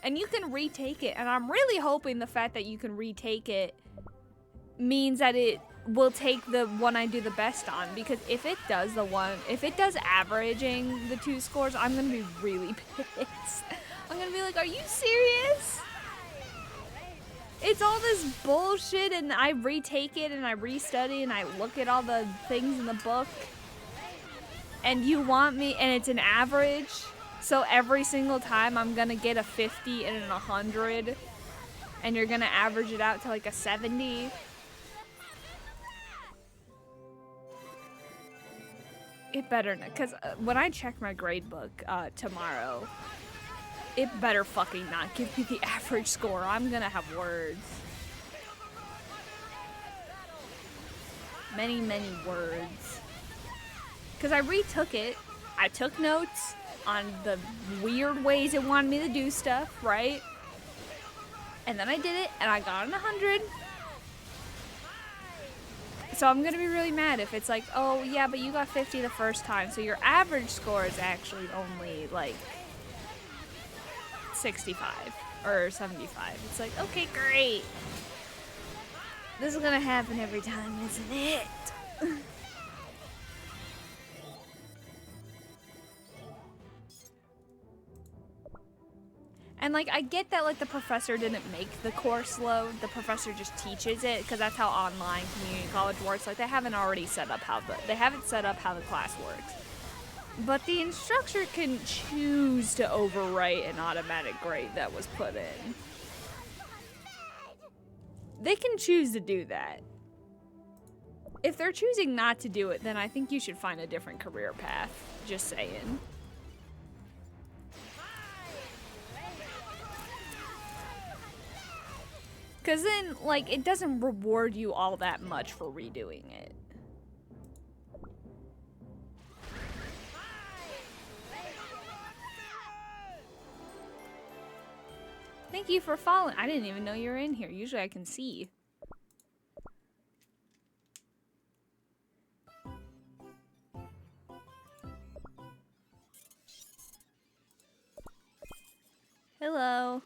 And you can retake it, and I'm really hoping the fact that you can retake it means that it will take the one I do the best on, because if it does averaging the 2 scores, I'm gonna be really pissed. I'm gonna be like, are you serious? It's all this bullshit, and I retake it and I restudy and I look at all the things in the book, and you want me, and it's an average, so every single time I'm gonna get a 50 and a 100, and you're gonna average it out to like a 70. It better not, because when I check my grade book tomorrow, it better fucking not give me the average score. I'm gonna have words. Many, many words. Because I retook it. I took notes on the weird ways it wanted me to do stuff, right? And then I did it, and I got an 100. So I'm gonna be really mad if it's like, oh yeah, but you got 50 the first time, so your average score is actually only like 65 or 75. It's like, okay, great. This is gonna happen every time, isn't it? And like, I get that like the professor didn't make the course load. The professor just teaches it, because that's how online community college works. Like they haven't set up how the class works. But the instructor can choose to overwrite an automatic grade that was put in. They can choose to do that. If they're choosing not to do it, then I think you should find a different career path. Just saying. Because then, like, it doesn't reward you all that much for redoing it. Thank you for following. I didn't even know you were in here. Usually I can see. Hello.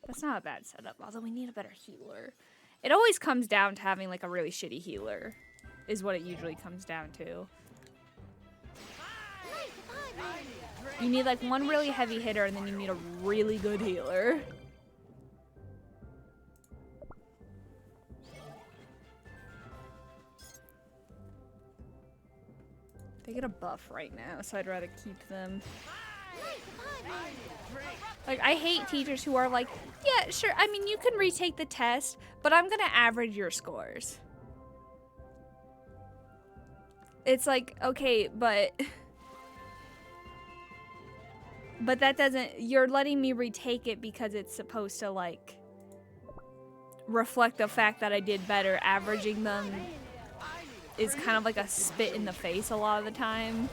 That's not a bad setup, although we need a better healer. It always comes down to having like a really shitty healer, is what it usually comes down to. You need like one really heavy hitter, and then you need a really good healer. They get a buff right now, so I'd rather keep them. Like, I hate teachers who are like, yeah, sure, I mean, you can retake the test, but I'm gonna average your scores. It's like, okay, but that doesn't, you're letting me retake it because it's supposed to, like, reflect the fact that I did better. Averaging them is kind of like a spit in the face a lot of the time.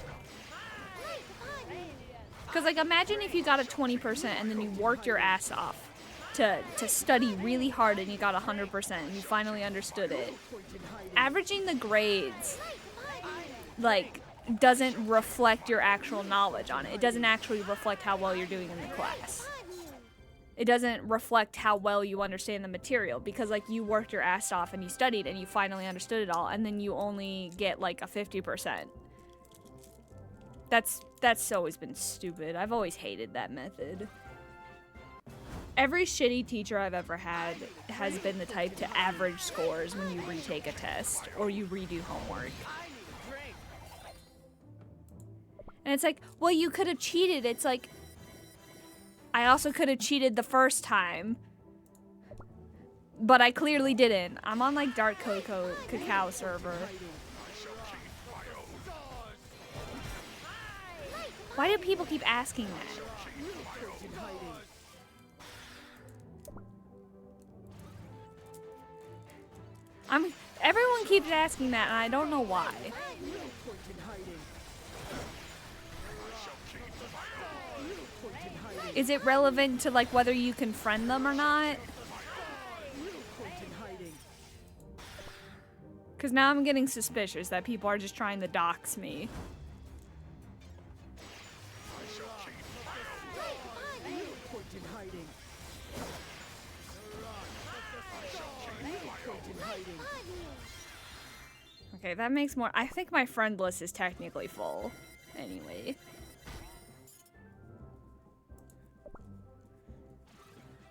Because, like, imagine if you got a 20% and then you worked your ass off to study really hard and you got 100% and you finally understood it. Averaging the grades, like, doesn't reflect your actual knowledge on it. It doesn't actually reflect how well you're doing in the class. It doesn't reflect how well you understand the material, because, like, you worked your ass off and you studied and you finally understood it all, and then you only get, like, a 50%. That's always been stupid. I've always hated that method. Every shitty teacher I've ever had has been the type to average scores when you retake a test or you redo homework. And it's like, well, you could have cheated. It's like, I also could have cheated the first time, but I clearly didn't. I'm on like Dark Cacao server. Why do people keep asking that? keeps asking that, and I don't know why. No point in hiding. No point in hiding. Is it relevant to like whether you can friend them or not? No point in hiding. Because now I'm getting suspicious that people are just trying to dox me. No point in hiding. No point in hiding. Okay, that makes more. I think my friend list is technically full. Anyway.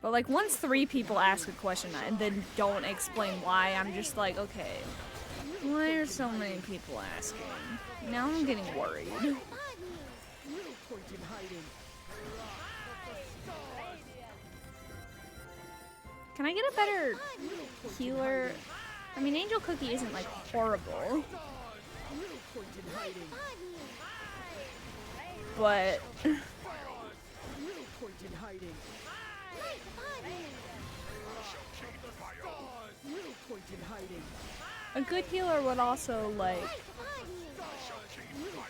But like once 3 people ask a question and then don't explain why, I'm just like, okay, why are so many people asking? Now I'm getting worried. No point in hiding. Can I get a better healer? I mean, Angel Cookie isn't like horrible, No point in hiding. but No point in hiding. No point in hiding. a good healer would also like No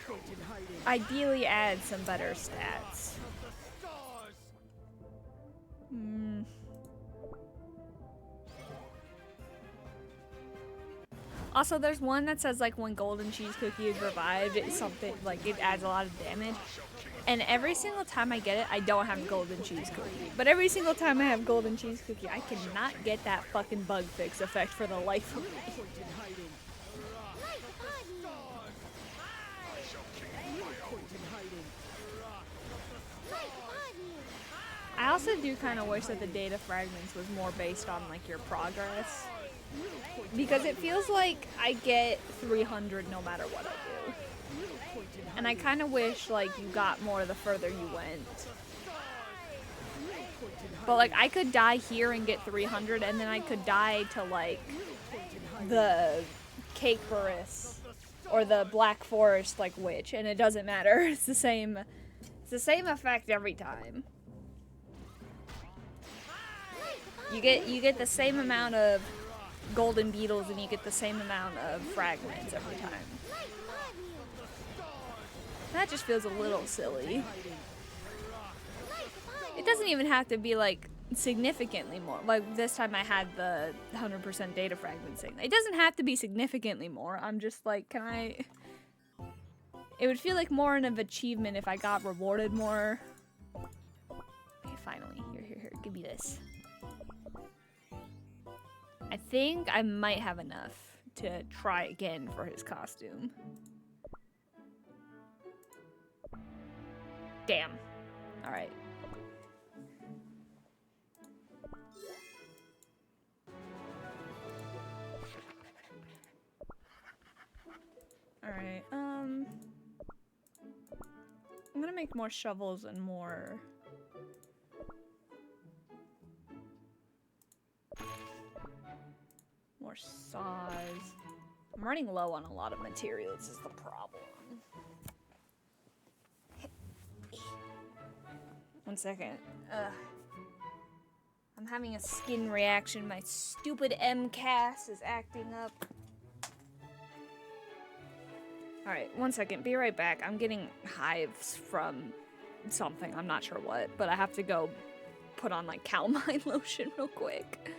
point in hiding. ideally add some better stats. Hmm. Also, there's one that says like when Golden Cheese Cookie is revived, it's something like it adds a lot of damage. And every single time I get it, I don't have Golden Cheese Cookie. But every single time I have Golden Cheese Cookie, I cannot get that fucking bug fix effect for the life of me. No point in hiding. No point in hiding. I also do kind of wish that the data fragments was more based on like your progress. Because it feels like I get 300 no matter what I do. And I kind of wish like you got more the further you went. But like I could die here and get 300 and then I could die to like the Cake Burris or the Black Forest like witch and it doesn't matter. It's the same effect every time. You get the same amount of golden beetles and you get the same amount of fragments every time. That just feels a little silly. It doesn't even have to be like significantly more. Like this time I had the 100% data fragment thing. It doesn't have to be significantly more. I'm just like, can I... It would feel like more of an achievement if I got rewarded more. Okay, finally. Here. Give me this. I think I might have enough to try again for his costume. Damn. Alright. Alright, I'm gonna make more shovels and more... more saws. I'm running low on a lot of materials is the problem. 1 second. I'm having a skin reaction. My stupid MCAS is acting up. Alright, 1 second. Be right back. I'm getting hives from something. I'm not sure what, but I have to go put on like calamine lotion real quick.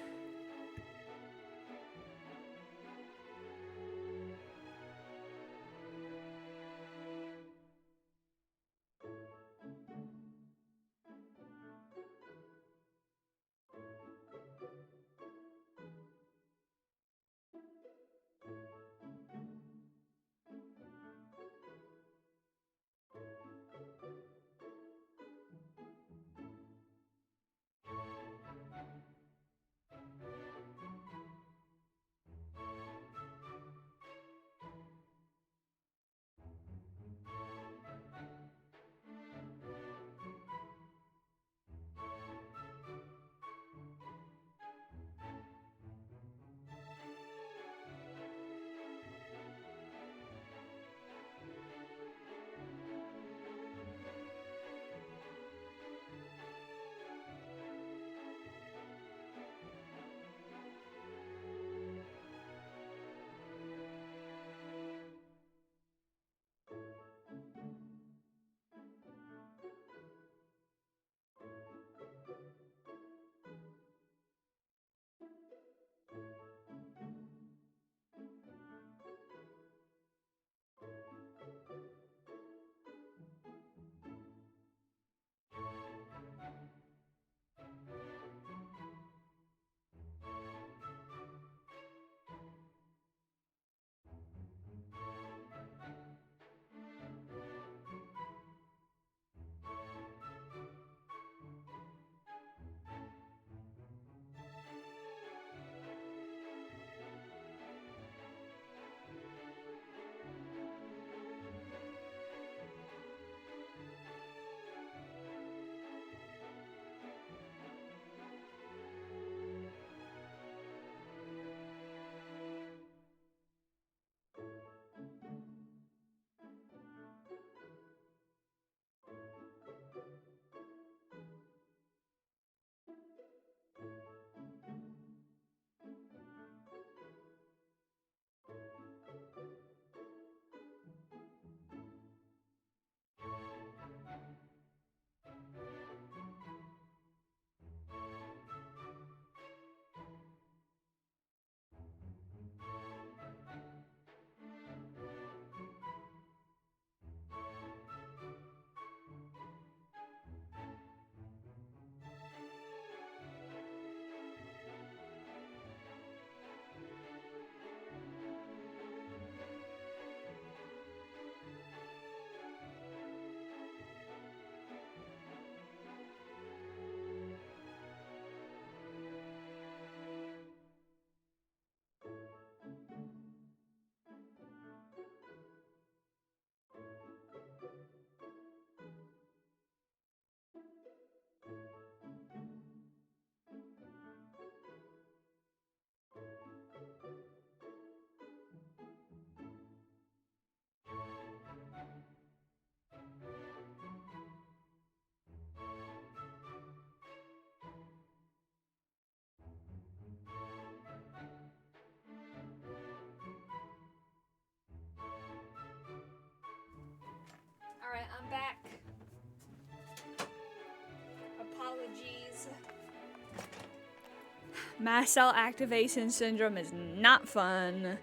Mast cell activation syndrome is not fun.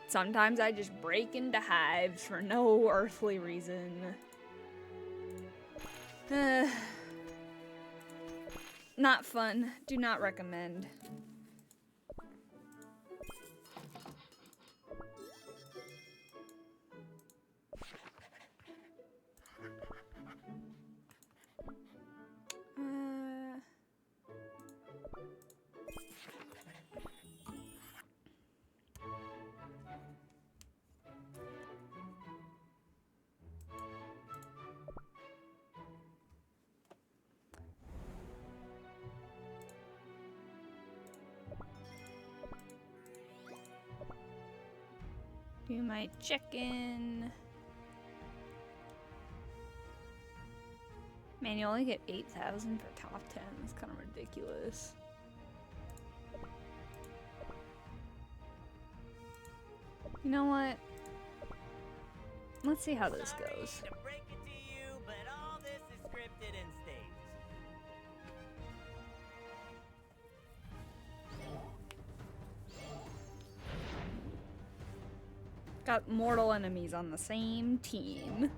Sometimes I just break into hives for no earthly reason. Not fun. Do not recommend. Do my check-in. Man, you only get 8,000 for top 10. That's kind of ridiculous. You know what? Let's see how this goes. Sorry to break it to you, but all this is scripted and staged. Got mortal enemies on the same team.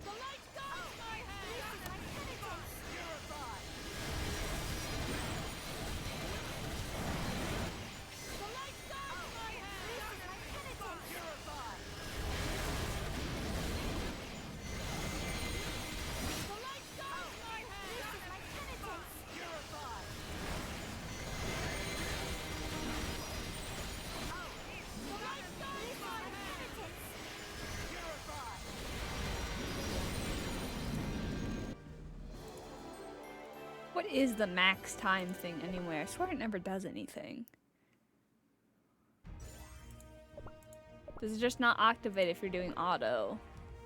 What is the max time thing anyway? I swear it never does anything. Does it just not activate if you're doing auto?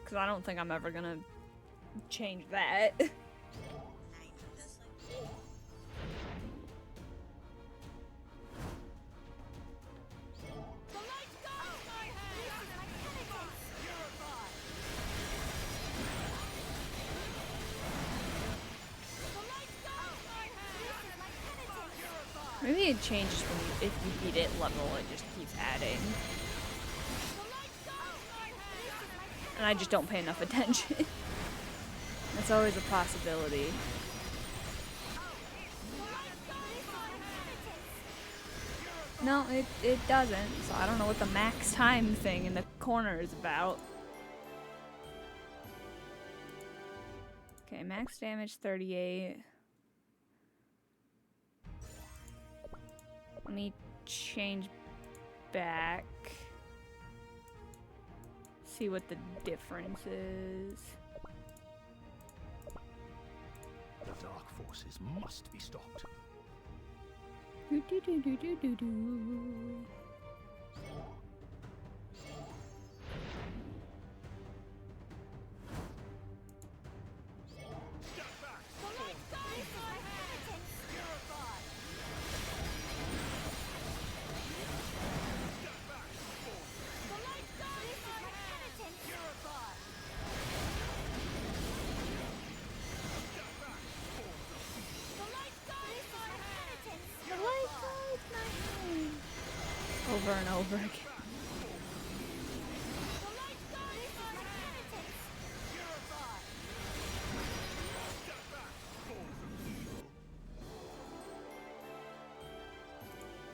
Because I don't think I'm ever gonna change that. Maybe it changes when you, if you beat it level, it just keeps adding. And I just don't pay enough attention. That's always a possibility. No, it doesn't, so I don't know what the max time thing in the corner is about. Okay, max damage 38. Let me change back. See what the difference is. The dark forces must be stopped. Do do do do do do do. Over and over again.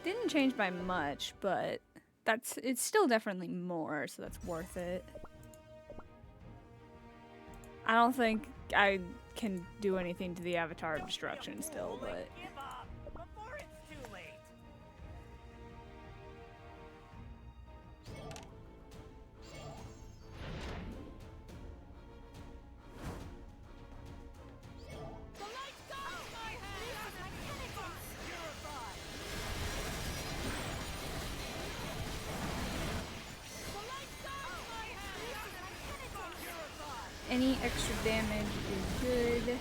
Didn't change by much, but it's still definitely more, so that's worth it. I don't think I can do anything to the Avatar of Destruction still, but Give up before it's too late. any extra damage is good.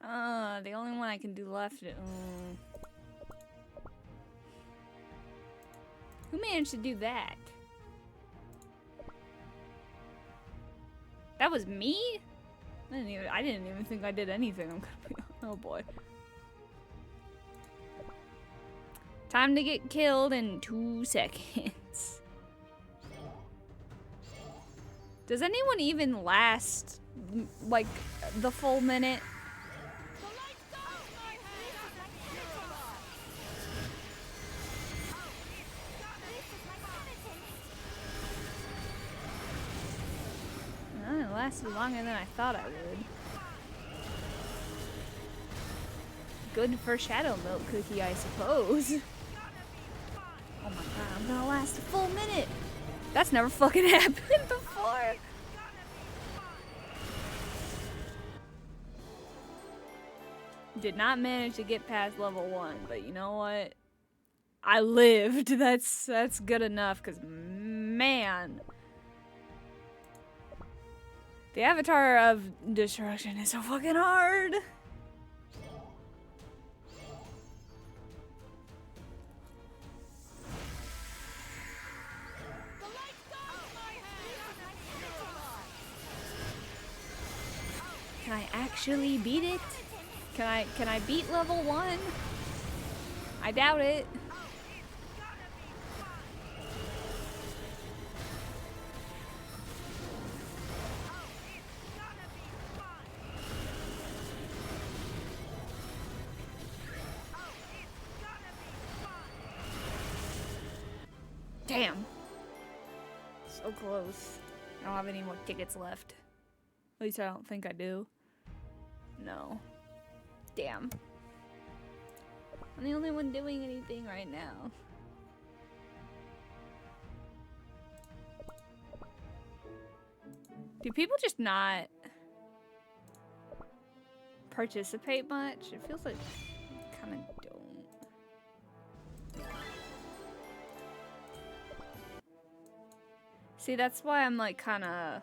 The only one I can do left. Who managed to do that? That was me? I didn't even think I did anything. I'm gonna be, oh boy. Time to get killed in 2 seconds. Does anyone even last like the full minute? It lasted longer than I thought I would. Good for Shadow Milk Cookie, I suppose. Oh my god, I'm gonna last a full minute! That's never fucking happened before! Did not manage to get past level 1, but you know what? I lived. That's good enough, cause man. The Avatar of Destruction is so fucking hard. Can I actually beat it? Can I beat level 1? I doubt it. Damn. So close. I don't have any more tickets left. At least I don't think I do. No. Damn. I'm the only one doing anything right now. Do people just not participate much? It feels like kind of don't. See, that's why I'm like kind of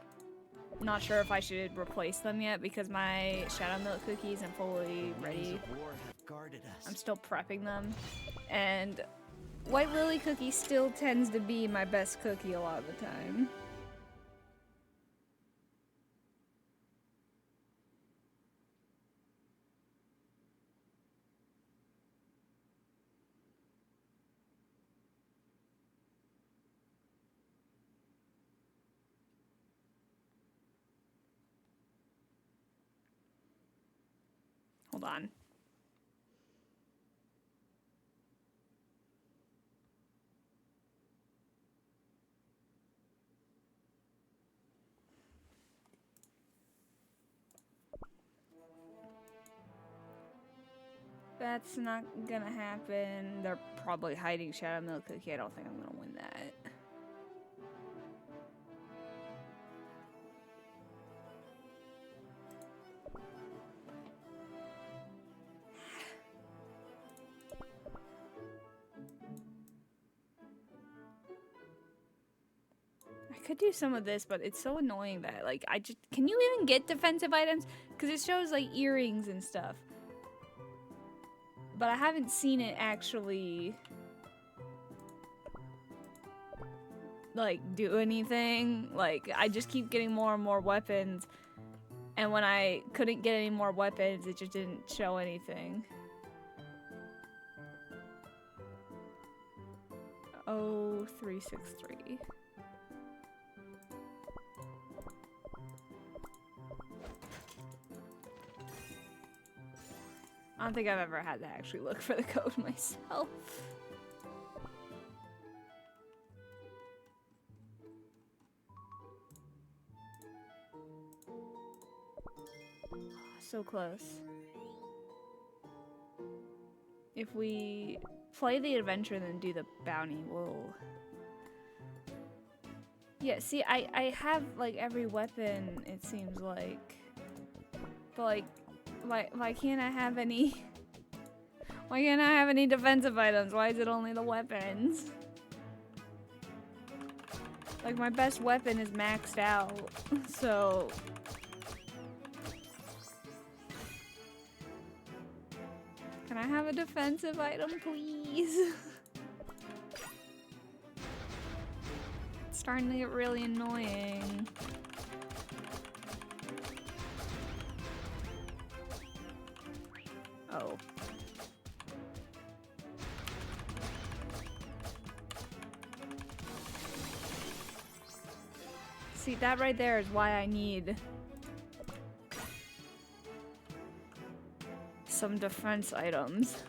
not sure if I should replace them yet, because my Shadow Milk Cookie isn't fully ready. I'm still prepping them. And White Lily Cookie still tends to be my best cookie a lot of the time. Hold on. That's not gonna happen. They're probably hiding Shadow Milk Cookie. I don't think I'm gonna win that. I could do some of this, but it's so annoying that, like, can you even get defensive items? Because it shows, like, earrings and stuff. But I haven't seen it actually, like, do anything. Like, I just keep getting more and more weapons. And when I couldn't get any more weapons, it just didn't show anything. Oh, 363. I don't think I've ever had to actually look for the code myself. So close. If we play the adventure and then do the bounty, we'll... Yeah, see, I have, like, every weapon, it seems like. But, like, why can't I have any... Why can't I have any defensive items? Why is it only the weapons? Like, my best weapon is maxed out, so... Can I have a defensive item, please? It's starting to get really annoying. Oh. See, that right there is why I need some defense items.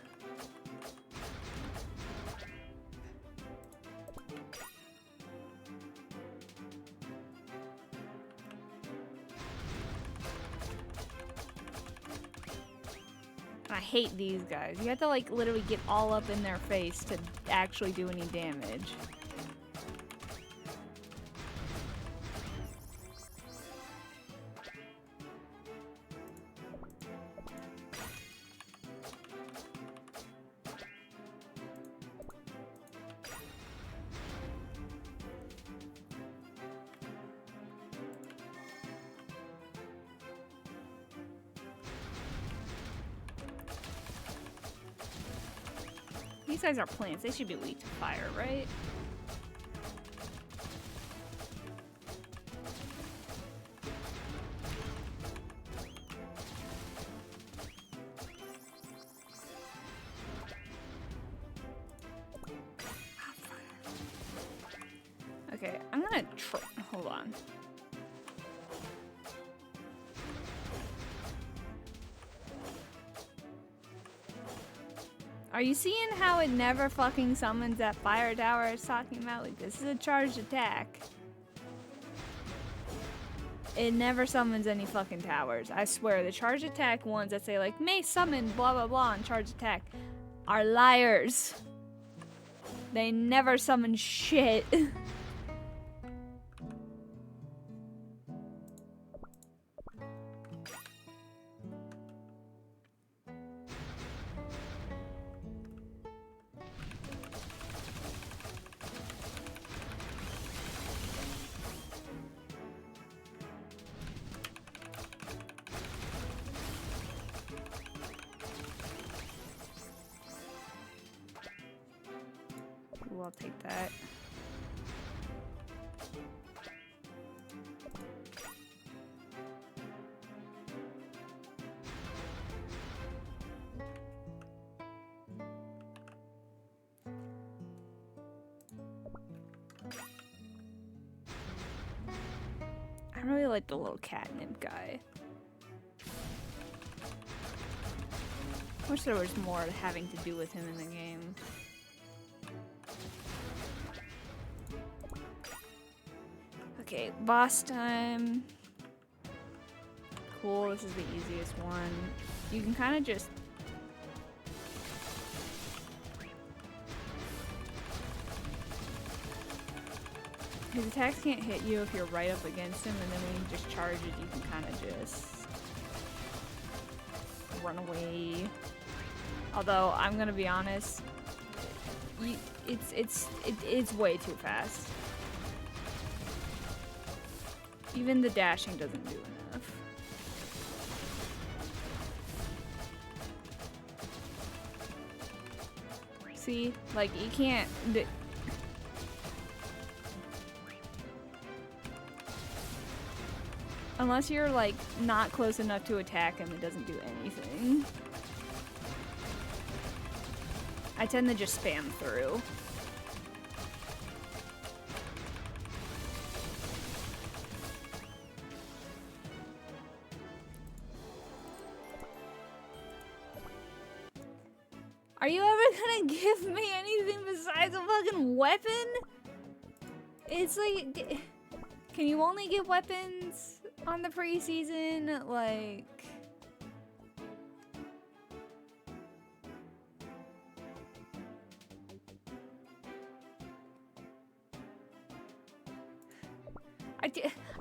I hate these guys. You have to like literally get all up in their face to actually do any damage. These guys are plants. They should be weak to fire, right? Okay, I'm gonna hold on. Are you seeing how it never fucking summons that fire tower I was talking about? Like, this is a charged attack. It never summons any fucking towers. I swear, the charged attack ones that say like, may summon blah blah blah on charged attack are liars. They never summon shit. Ooh, I'll take that. I really like the little catnip guy. Wish there was more having to do with him in the game. Okay, boss time. Cool, this is the easiest one. You can kind of just... His attacks can't hit you if you're right up against him, and then when you just charge it, you can kind of just run away. Although, I'm gonna be honest, it's way too fast. Even the dashing doesn't do enough. See? Like, you can't... Unless you're, like, not close enough to attack him, it doesn't do anything. I tend to just spam through. Are you ever gonna give me anything besides a fucking weapon? It's like... Can you only get weapons on the preseason? Like...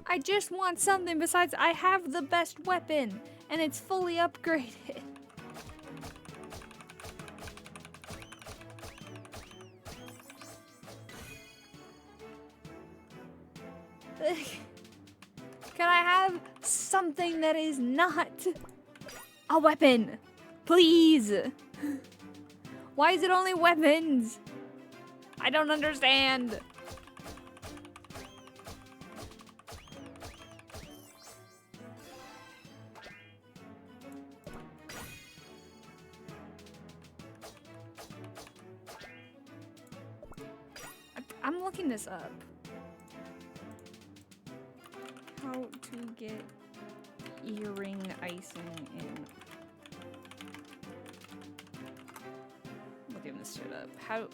I just want something besides I have the best weapon and it's fully upgraded. Can I have something that is not a weapon? Please! Why is it only weapons? I don't understand. I'm looking this up. How to get earring icing in. Looking this shit up. How?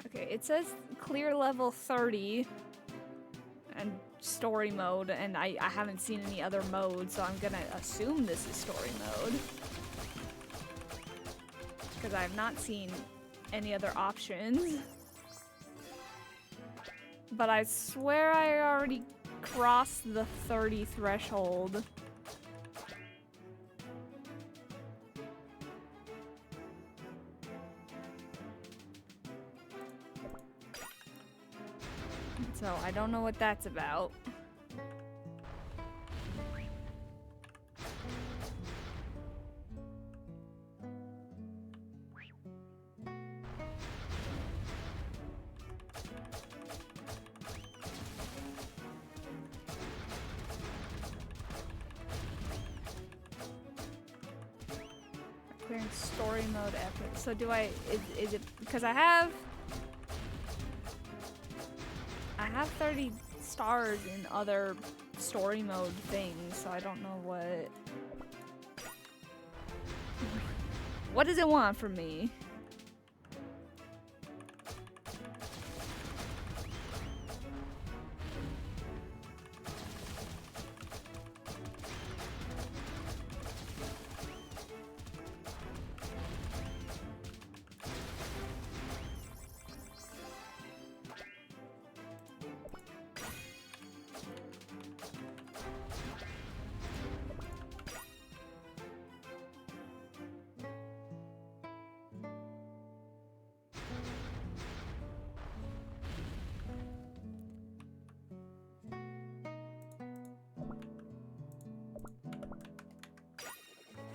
Okay, it says clear level 30 and story mode, and I haven't seen any other modes, so I'm gonna assume this is story mode. Because I have not seen any other options. But I swear I already crossed the 30 threshold. So I don't know what that's about. Clearing story mode after. So do I, is it, because I have 30 stars in other story mode things, so I don't know what does it want from me?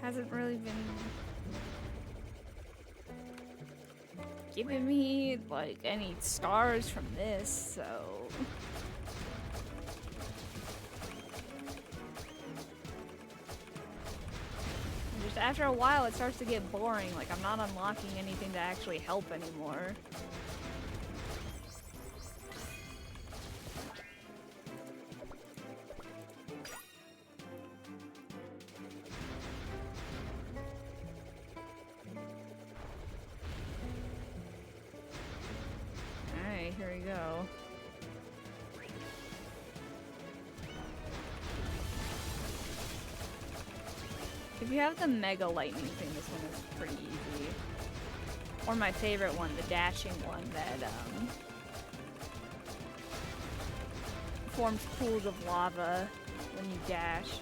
Hasn't really been giving me like any stars from this, so just after a while it starts to get boring. Like I'm not unlocking anything to actually help anymore. Here we go. If you have the mega lightning thing, this one is pretty easy. Or my favorite one, the dashing one that forms pools of lava when you dash.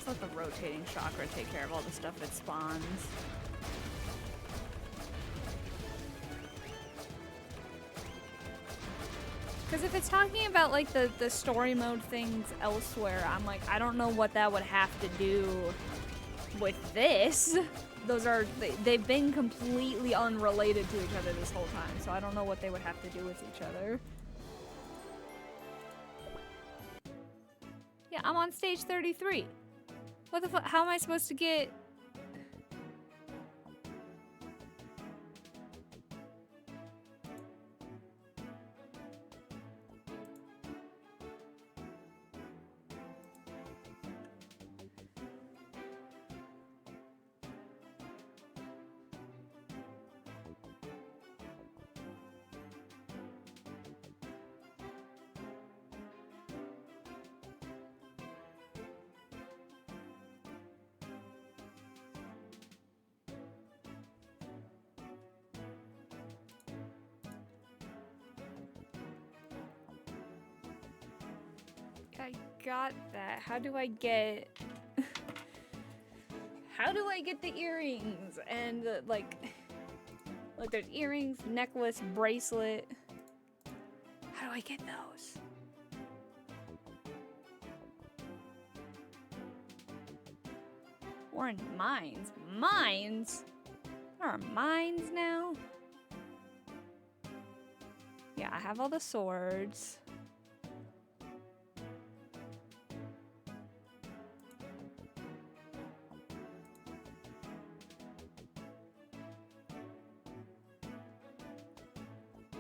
Let the rotating chakra take care of all the stuff that spawns. Because if it's talking about like the story mode things elsewhere, I'm like, I don't know what that would have to do with this. Those are, they've been completely unrelated to each other this whole time, so I don't know what they would have to do with each other. Yeah, I'm on stage 33. What the fuck? How am I supposed to get... I got that. How do I get... How do I get the earrings? And, like, there's earrings, necklace, bracelet. How do I get those? We're in mines. Mines? There are mines now? Yeah, I have all the swords.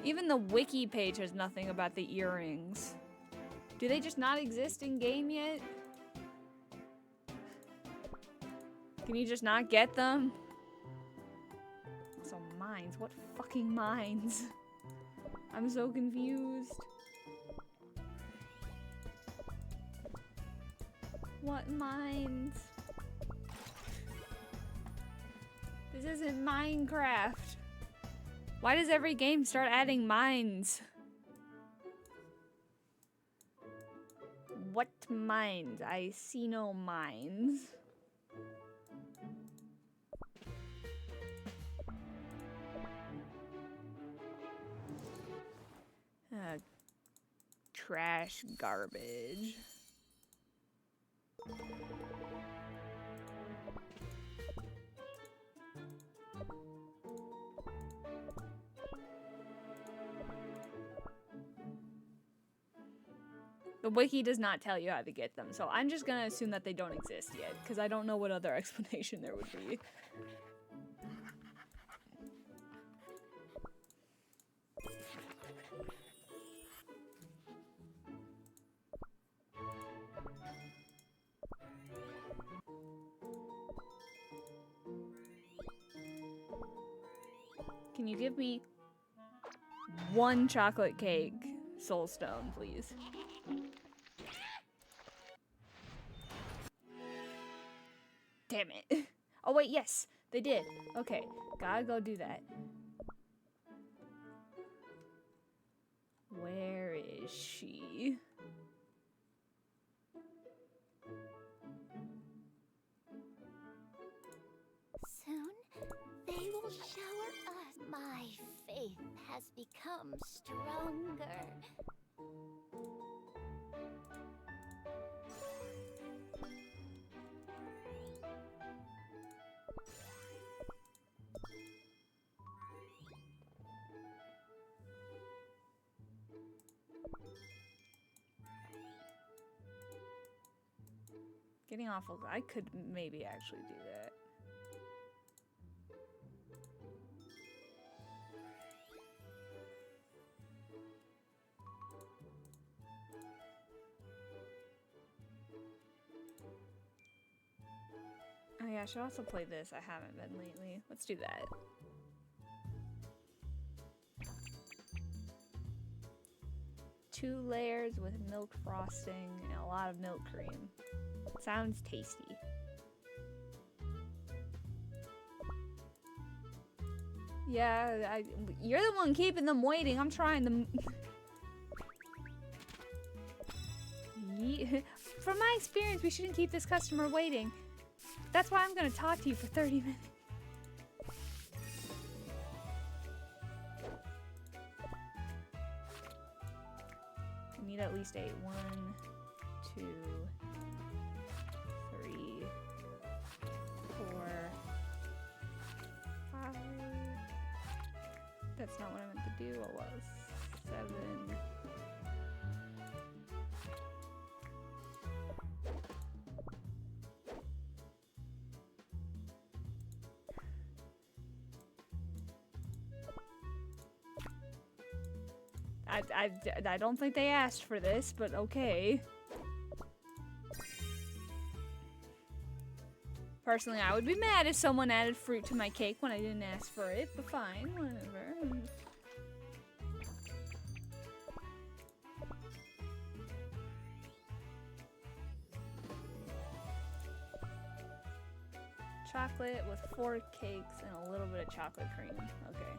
Even the wiki page has nothing about the earrings. Do they just not exist in game yet? Can you just not get them? So mines, what fucking mines? I'm so confused. What mines? This isn't Minecraft. Why does every game start adding mines? What mines? I see no mines. Trash garbage. The wiki does not tell you how to get them, so I'm just gonna assume that they don't exist yet, because I don't know what other explanation there would be. Can you give me one chocolate cake soulstone, please? Damn it. Oh wait, yes, they did. Okay, gotta go do that. Where is she? Soon, they will shower us. My faith has become stronger. Getting awful. I could maybe actually do that. Oh yeah, I should also play this. I haven't been lately. Let's do that. Two layers with milk frosting and a lot of milk cream. Sounds tasty. Yeah, you're the one keeping them waiting. I'm trying to... From my experience, we shouldn't keep this customer waiting. That's why I'm gonna talk to you for 30 minutes. I need at least 8. 1, 2, 3, 4, 5. That's not what I meant to do. What was 7? I don't think they asked for this, but okay. Personally, I would be mad if someone added fruit to my cake when I didn't ask for it, but fine, whatever. Chocolate with 4 cakes and a little bit of chocolate cream. Okay.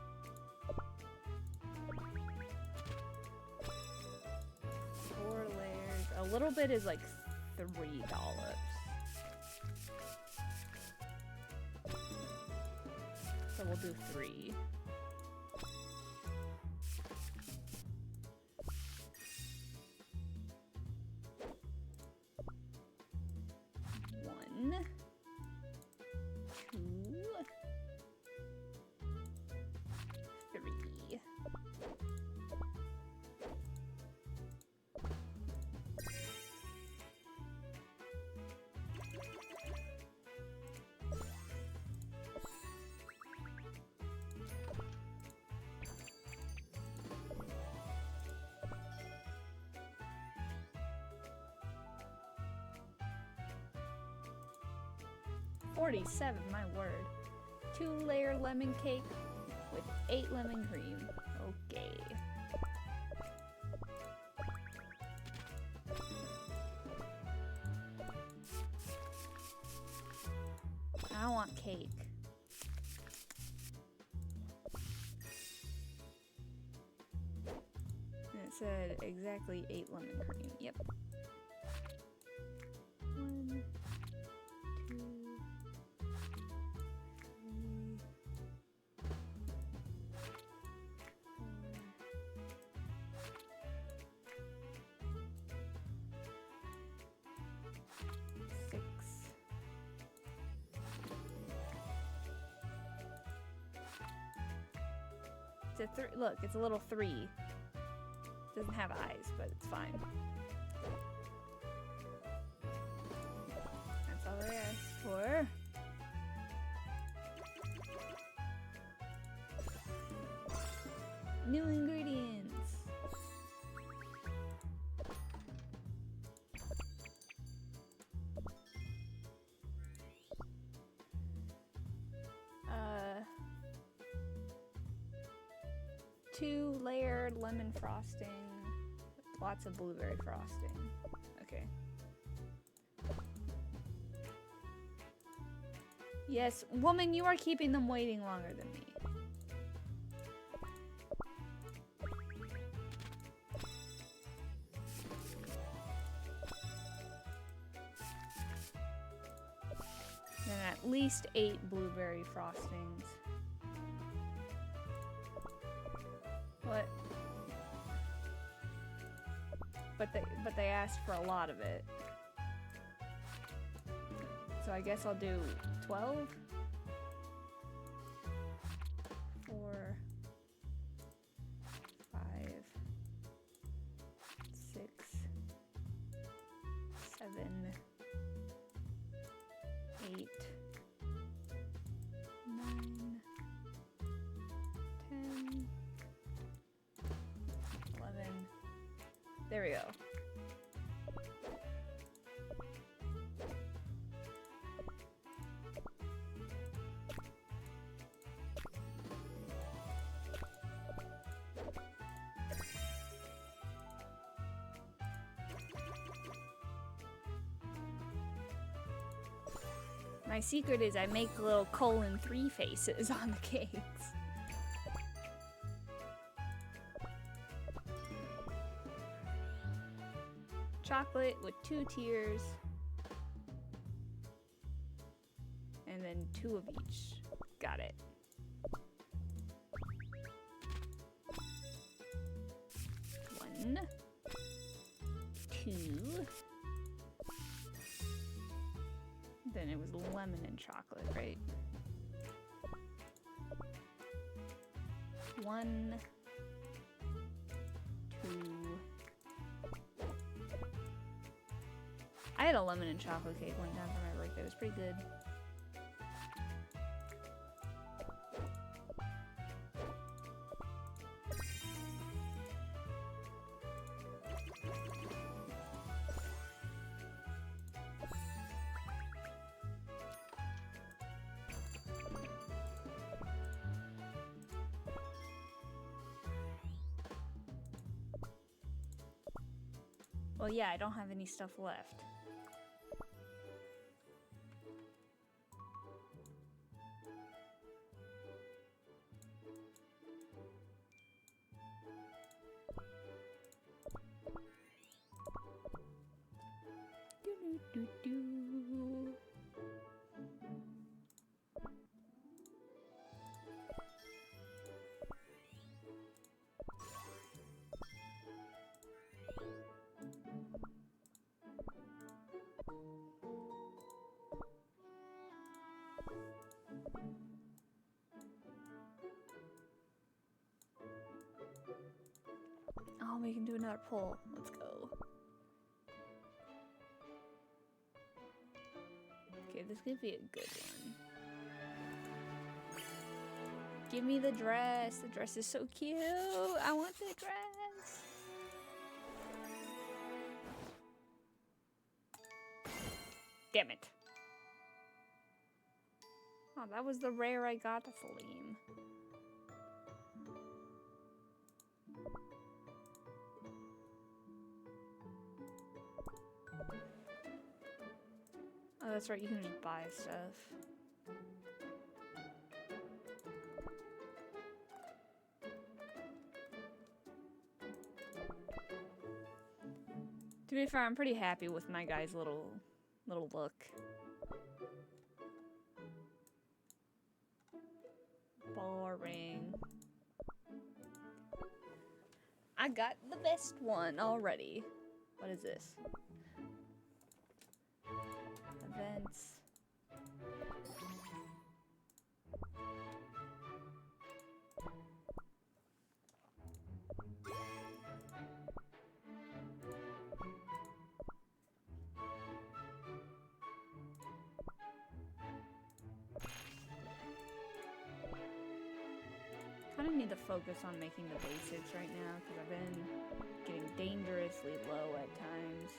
4 layers, a little bit is like $3. So we'll do 3. One, 2, 3. $47, my word. 2-layer lemon cake with 8 lemon cream. Okay. I want cake. And it said exactly 8 lemon cream. Yep. 1, 2, 3, 4, 6. It's a 3. Look, it's a little 3. Doesn't have eyes, but it's fine. That's all I asked for. New ingredients. Two-layered lemon frosting, lots of blueberry frosting. Okay. Yes, woman, you are keeping them waiting longer than me. Then at least 8 blueberry frostings. What? But they asked for a lot of it. So I guess I'll do 12? 4, 5, 6, 7, 8, 9, 10, 11. There we go. My secret is I make little :3 faces on the cakes. Chocolate with 2 tiers. And then 2 of each. Got it. One, 2. Then it was lemon and chocolate, right? 1, 2. I had a lemon and chocolate cake one time for my birthday. It was pretty good. Well, yeah, I don't have any stuff left. Oh, we can do another pull. Let's go. Okay, this could be a good one. Give me the dress. The dress is so cute. I want the dress. Damn it. Oh, that was the rare I got. That's lame. Oh, that's right. You can just buy stuff. To be fair, I'm pretty happy with my guy's little look. Boring. I got the best one already. What is this? Events. Kind of need to focus on making the basics right now because I've been getting dangerously low at times.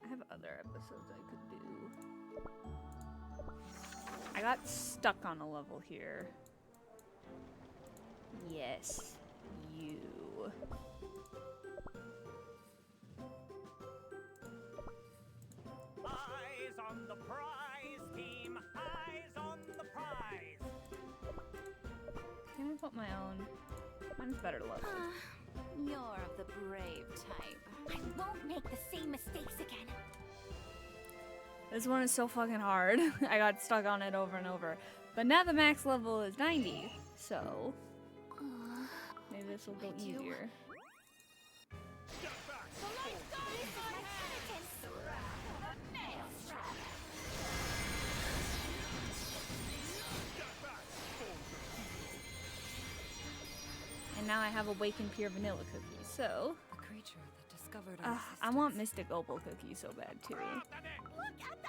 I have other episodes I could do. I got stuck on a level here. Yes, you. Eyes on the prize, team. Eyes on the prize. Can I put my own? Mine's better level. You're of the brave type. I won't make the same mistakes again. This one is so fucking hard. I got stuck on it over and over. But now the max level is 90, so maybe this will go easier. And now I have Awakened Pure Vanilla Cookie, so A creature that discovered I want Mystic Opal Cookie so bad too.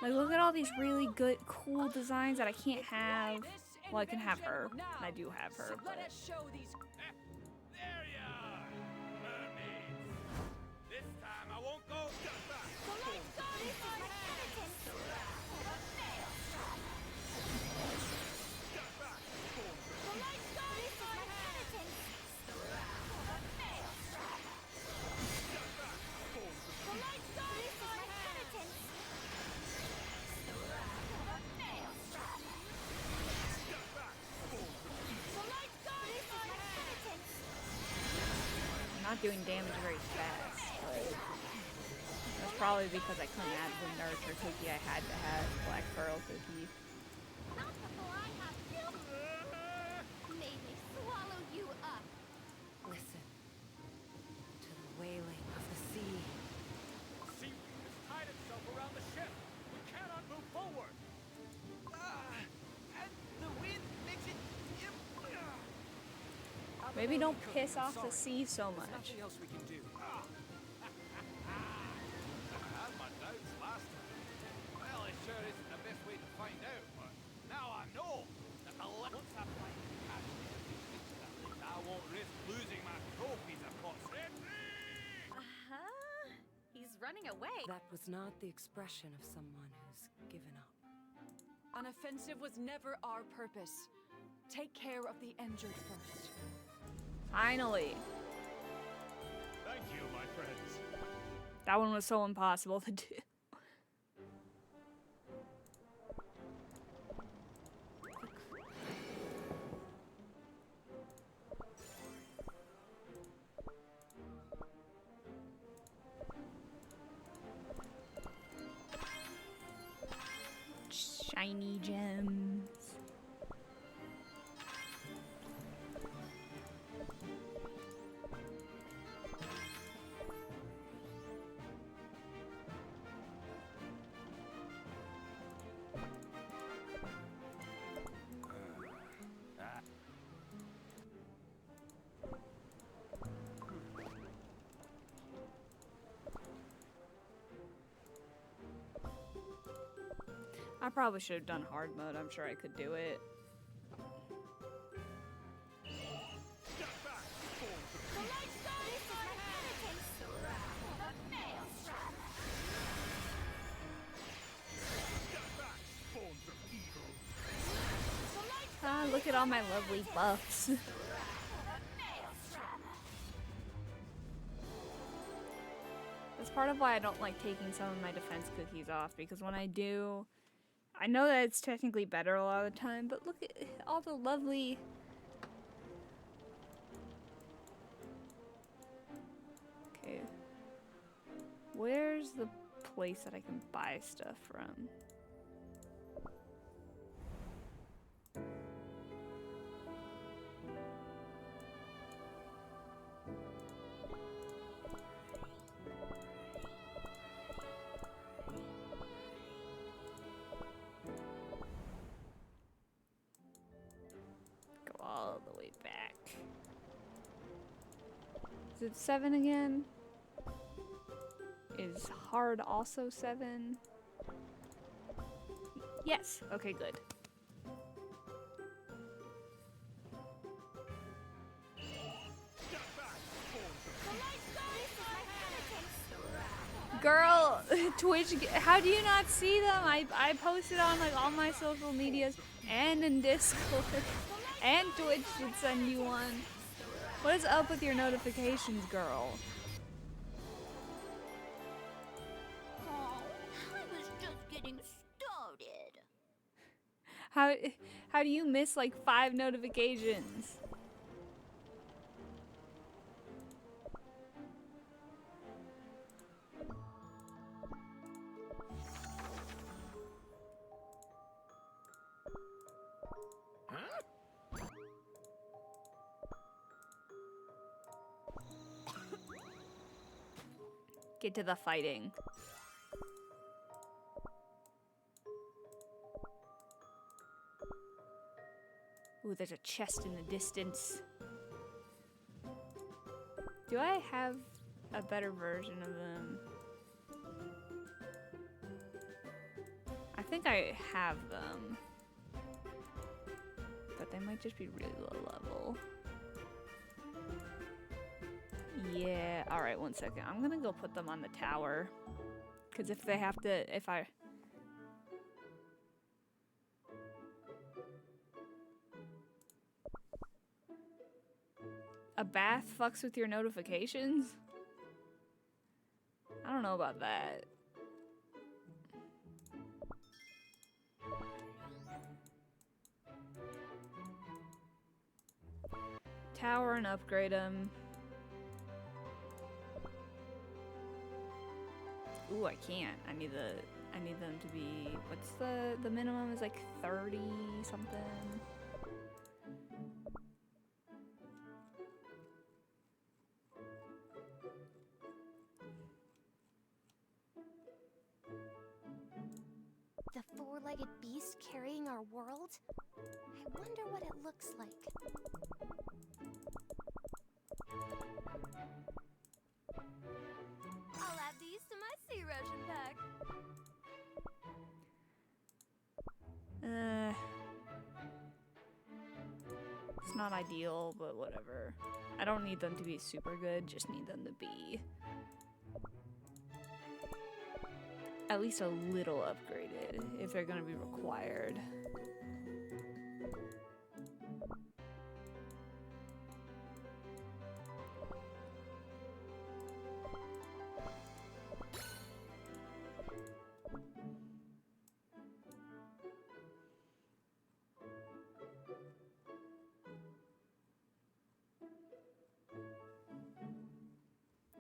Like, look at all these really good, cool designs that I can't have. Well, I can have her. And I do have her, Let but us show these. There you are, mermaids. This time I won't go. I'm not doing damage very fast. But that's probably because I couldn't add the Nurture Cookie. I had to have Black Pearl Cookie. Not before I have made me swallow you up. Listen to the wailing of the sea. Seaweed has tied itself around the ship. We cannot move forward. And the wind makes it. Maybe don't piss off the sea so much. Nothing else we can do. I had my doubts last time. Well, it sure isn't the best way to find out, but now I know that once I find the cash, at least I won't risk losing my trophies, of course. He's running away. That was not the expression of someone who's given up. An offensive was never our purpose. Take care of the injured first. Finally. Thank you, my friends. That one was so impossible to do. shiny gems. I probably should have done hard mode. I'm sure I could do it. Ah, look at all my lovely buffs. That's part of why I don't like taking some of my defense cookies off, because when I do, I know that it's technically better a lot of the time, but look at all the lovely... Okay. Where's the place that I can buy stuff from? Go all the way back. Is it 7 again? Is hard also 7? Yes. Okay, good. Girl, Twitch, how do you not see them? I posted on like all my social medias and in Discord. And Twitch should send you one. What is up with your notifications, girl? Oh, I was just getting started. How do you miss like 5 notifications? Get to the fighting. Ooh, there's a chest in the distance. Do I have a better version of them? I think I have them. But they might just be really low level. Yeah, alright, 1 second. I'm gonna go put them on the tower. Because if they have to, if I... A bath fucks with your notifications? I don't know about that. Tower and upgrade them. Ooh, I can't. I need them to be, what's the minimum is like 30 something. The four-legged beast carrying our world? I wonder what it looks like. I'll add these to my sea ration pack. It's not ideal, but whatever. I don't need them to be super good, just need them to be at least a little upgraded if they're gonna be required.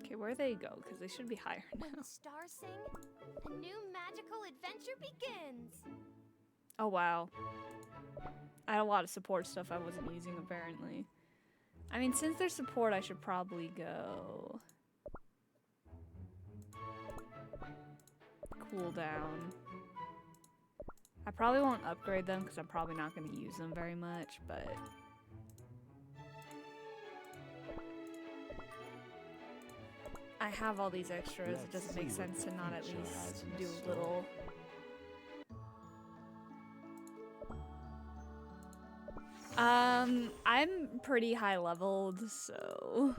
Okay, where they go? Because they should be higher now. When the stars sing, a new magical adventure begins. Oh, wow. I had a lot of support stuff I wasn't using, apparently. I mean, since there's support, I should probably go... Cooldown. I probably won't upgrade them because I'm probably not going to use them very much, but... I have all these extras. It doesn't make sense to not at least do a little... I'm pretty high leveled, so...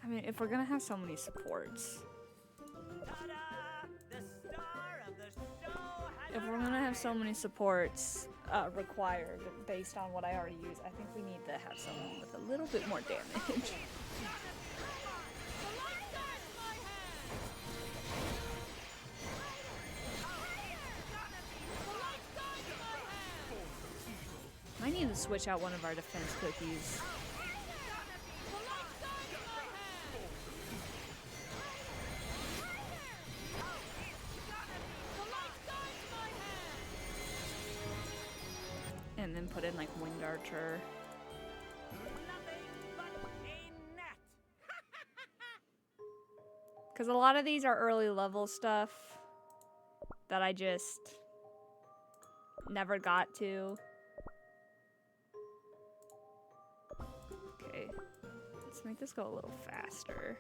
I mean, if we're gonna have so many supports... If we're gonna have so many supports required based on what I already use, I think we need to have someone with a little bit more damage. I need to switch out one of our defense cookies. And then put in like Wind Archer. Because a lot of these are early level stuff that I just never got to. Okay, let's make this go a little faster.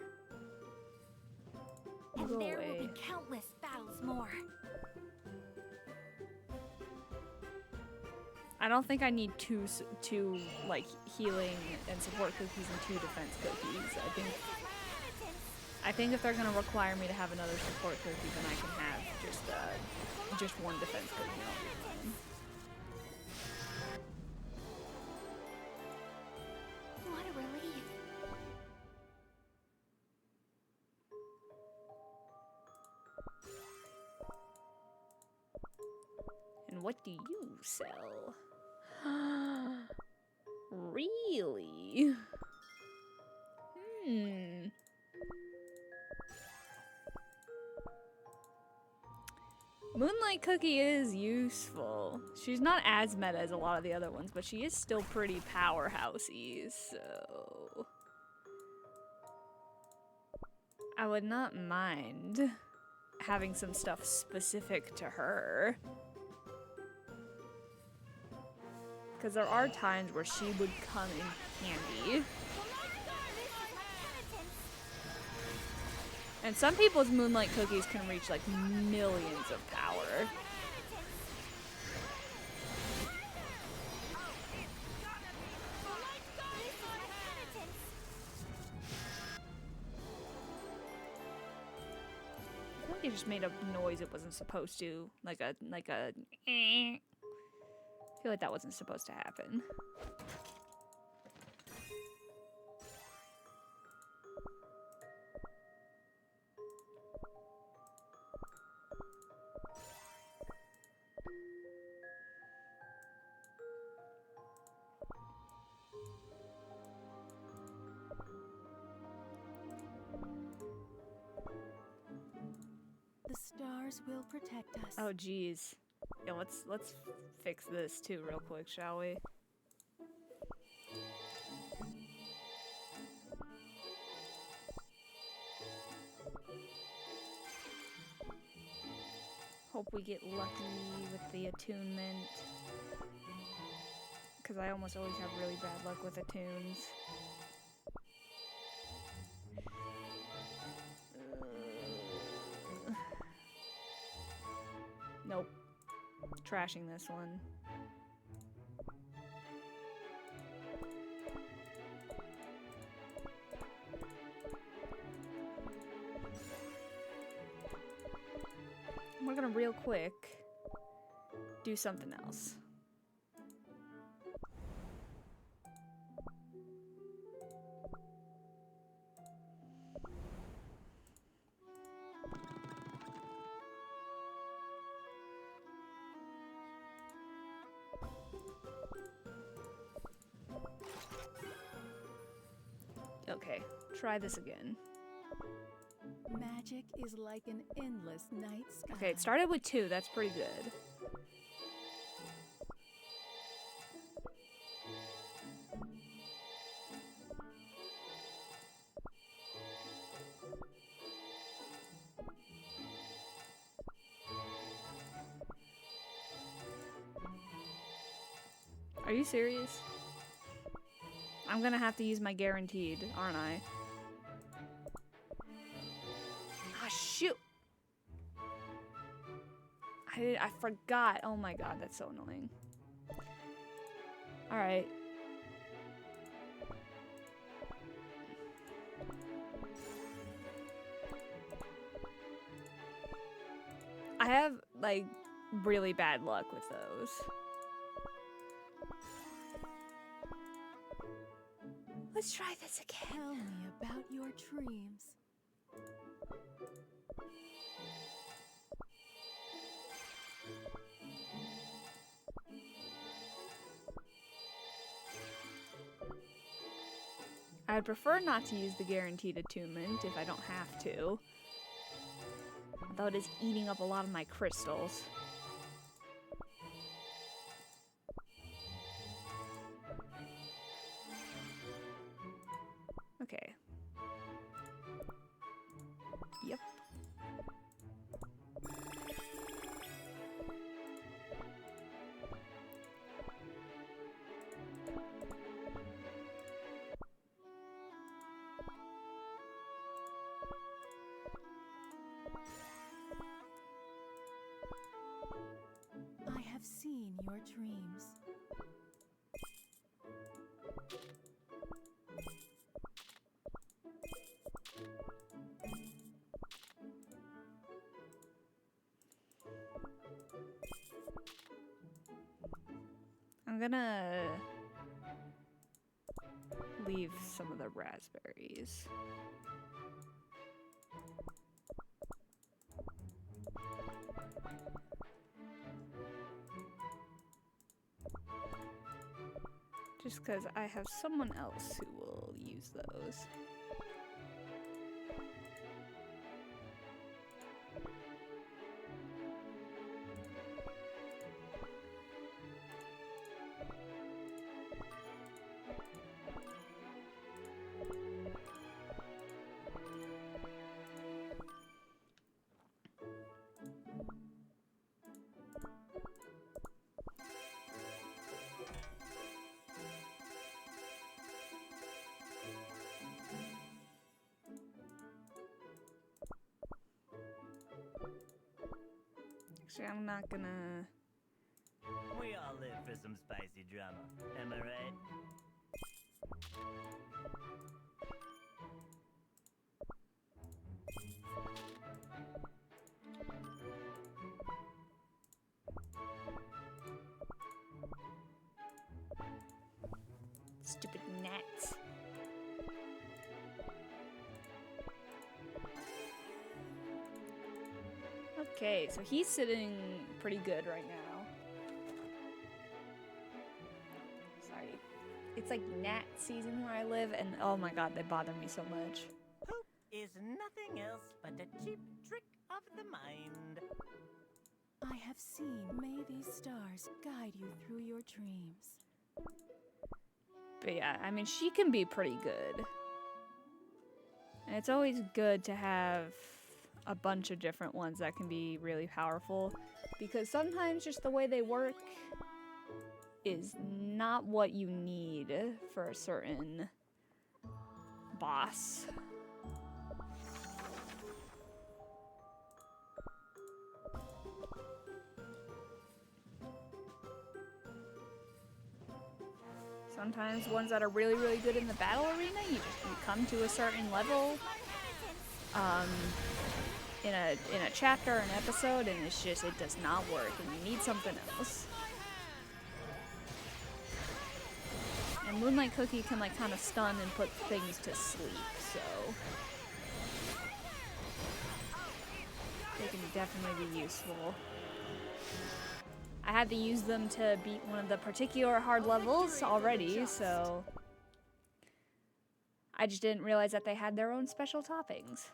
And Go there away. will be countless battles more. I don't think I need two like healing and support cookies and 2 defense cookies. I think if they're gonna require me to have another support cookie, then I can have just 1 defense cookie. And I'll be fine. What a relief. And what do you sell? Really? Moonlight Cookie is useful. She's not as meta as a lot of the other ones, but she is still pretty powerhousey, so... I would not mind having some stuff specific to her. Because there are times where she would come in handy. And some people's Moonlight Cookies can reach like millions of power. I feel like it just made a noise it wasn't supposed to. Like a eh. I feel like that wasn't supposed to happen. The stars will protect us. Oh geez. Yeah, let's fix this too real quick, shall we? Hope we get lucky with the attunement. Because I almost always have really bad luck with attunes. Nope. Trashing this one. We're gonna real quick do something else. Okay, try this again. Magic is like an endless night sky. Okay, it started with 2. That's pretty good. Are you serious? I'm gonna have to use my guaranteed, aren't I? Ah, shoot! I forgot. Oh my god, that's so annoying. Alright. I have, like, really bad luck with those. Let's try this again. Tell me about your dreams. I'd prefer not to use the guaranteed attunement if I don't have to. Although it is eating up a lot of my crystals. Okay. Yep. I have seen your dreams. I'm gonna leave some of the raspberries. Just because I have someone else who will use those. Actually, I'm not gonna... We all live for some spicy drama, am I right? Stupid gnats. Okay, so he's sitting pretty good right now. Sorry. It's like gnat season where I live, and oh my god, they bother me so much. Hope is nothing else but a cheap trick of the mind. I have seen. May these stars guide you through your dreams. But yeah, I mean, she can be pretty good. And it's always good to have a bunch of different ones that can be really powerful, because sometimes just the way they work is not what you need for a certain boss. Sometimes ones that are really, really good in the battle arena, you come to a certain level in a chapter or an episode, and it's just, it does not work, and you need something else. And Moonlight Cookie can like kind of stun and put things to sleep, so they can definitely be useful. I had to use them to beat one of the particular hard levels already, so I just didn't realize that they had their own special toppings.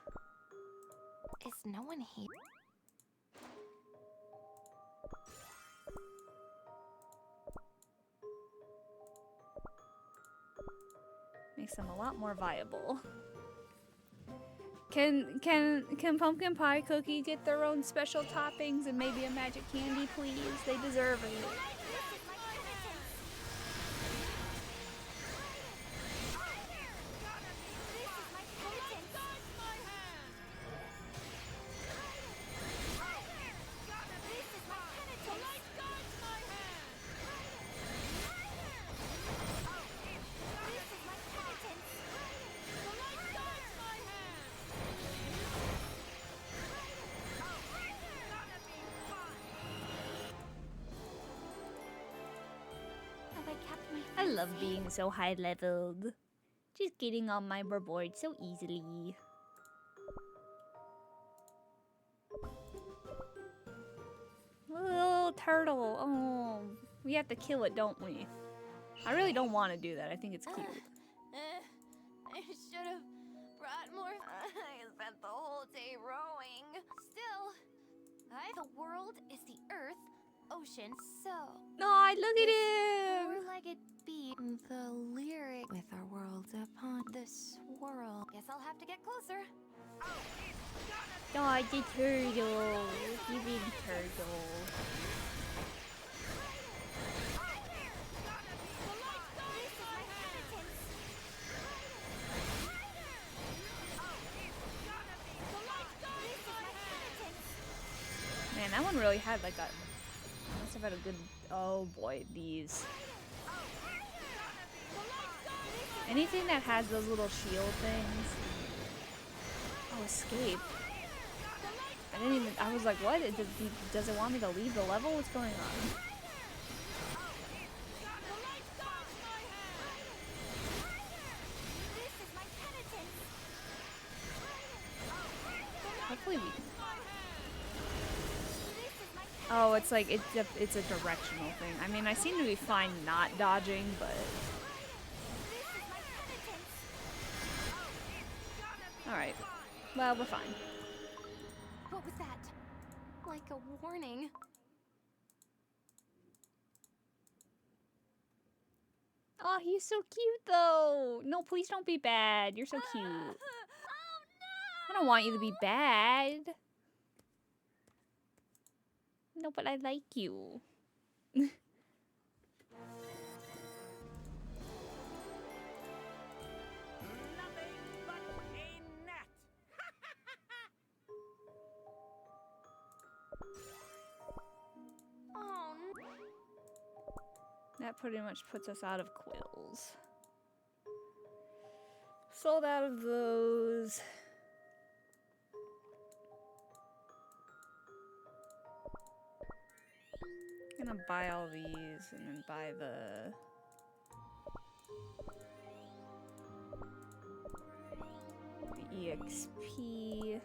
Is no one here? Makes them a lot more viable. Can pumpkin pie cookie get their own special toppings and maybe a magic candy, please? They deserve it. Have I kept my I love being so high leveled. Just getting on my board so easily. Little turtle. Oh, we have to kill it, don't we? I really don't want to do that. I think it's cute. I should have brought more. I spent the whole day rowing. Still, the world is the earth, ocean, so. Oh, look at him! Four-legged bee. The lyric with our worlds upon the swirl. Guess I'll have to get closer. Oh, the turtle. You big turtle. Man, that one really had like a... Must have had a good... Oh boy, these. Anything that has those little shield things. Oh, escape. I didn't even... I was like, what? Does it want me to leave the level? What's going on? Hopefully we... Oh, it's like, it's a directional thing. I mean, I seem to be fine not dodging, but... Alright. Well, we're fine. What was that? Like a warning. Oh, he's so cute, though. No, please don't be bad. You're so cute. Oh I don't want you to be bad. No, but I like you. Nothing but a gnat. Oh no. That pretty much puts us out of quills. Sold out of those. Gonna buy all these and then buy the... EXP.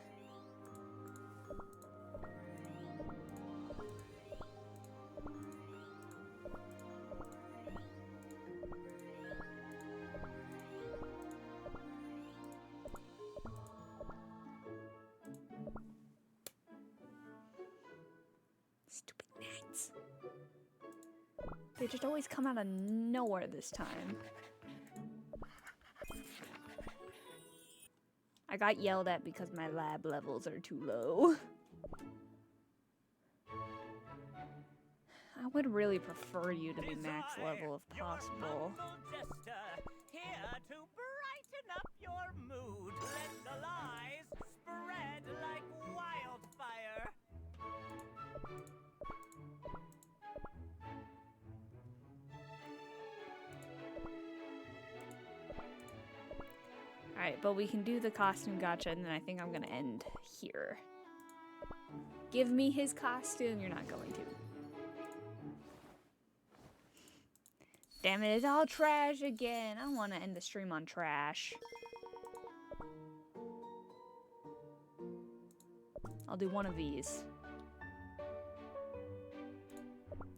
Stupid gnats. They just always come out of nowhere this time. I got yelled at because my lab levels are too low. I would really prefer you to be max level if possible. Here to brighten up your mood. Let the lies spread like wildfire. Alright, but we can do the costume gotcha, and then I think I'm gonna end here. Give me his costume. You're not going to. Damn it, it's all trash again. I don't want to end the stream on trash. I'll do one of these.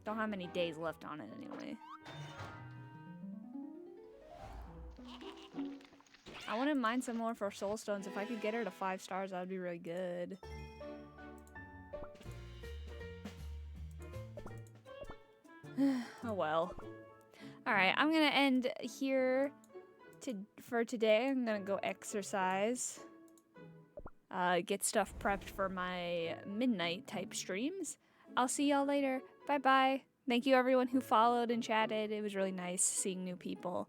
Don't have many days left on it anyway. I wouldn't mind some more for soul stones. If I could get her to 5 stars, that would be really good. Oh well. Alright, I'm gonna end here for today. I'm gonna go exercise. Get stuff prepped for my midnight type streams. I'll see y'all later. Bye bye. Thank you everyone who followed and chatted. It was really nice seeing new people.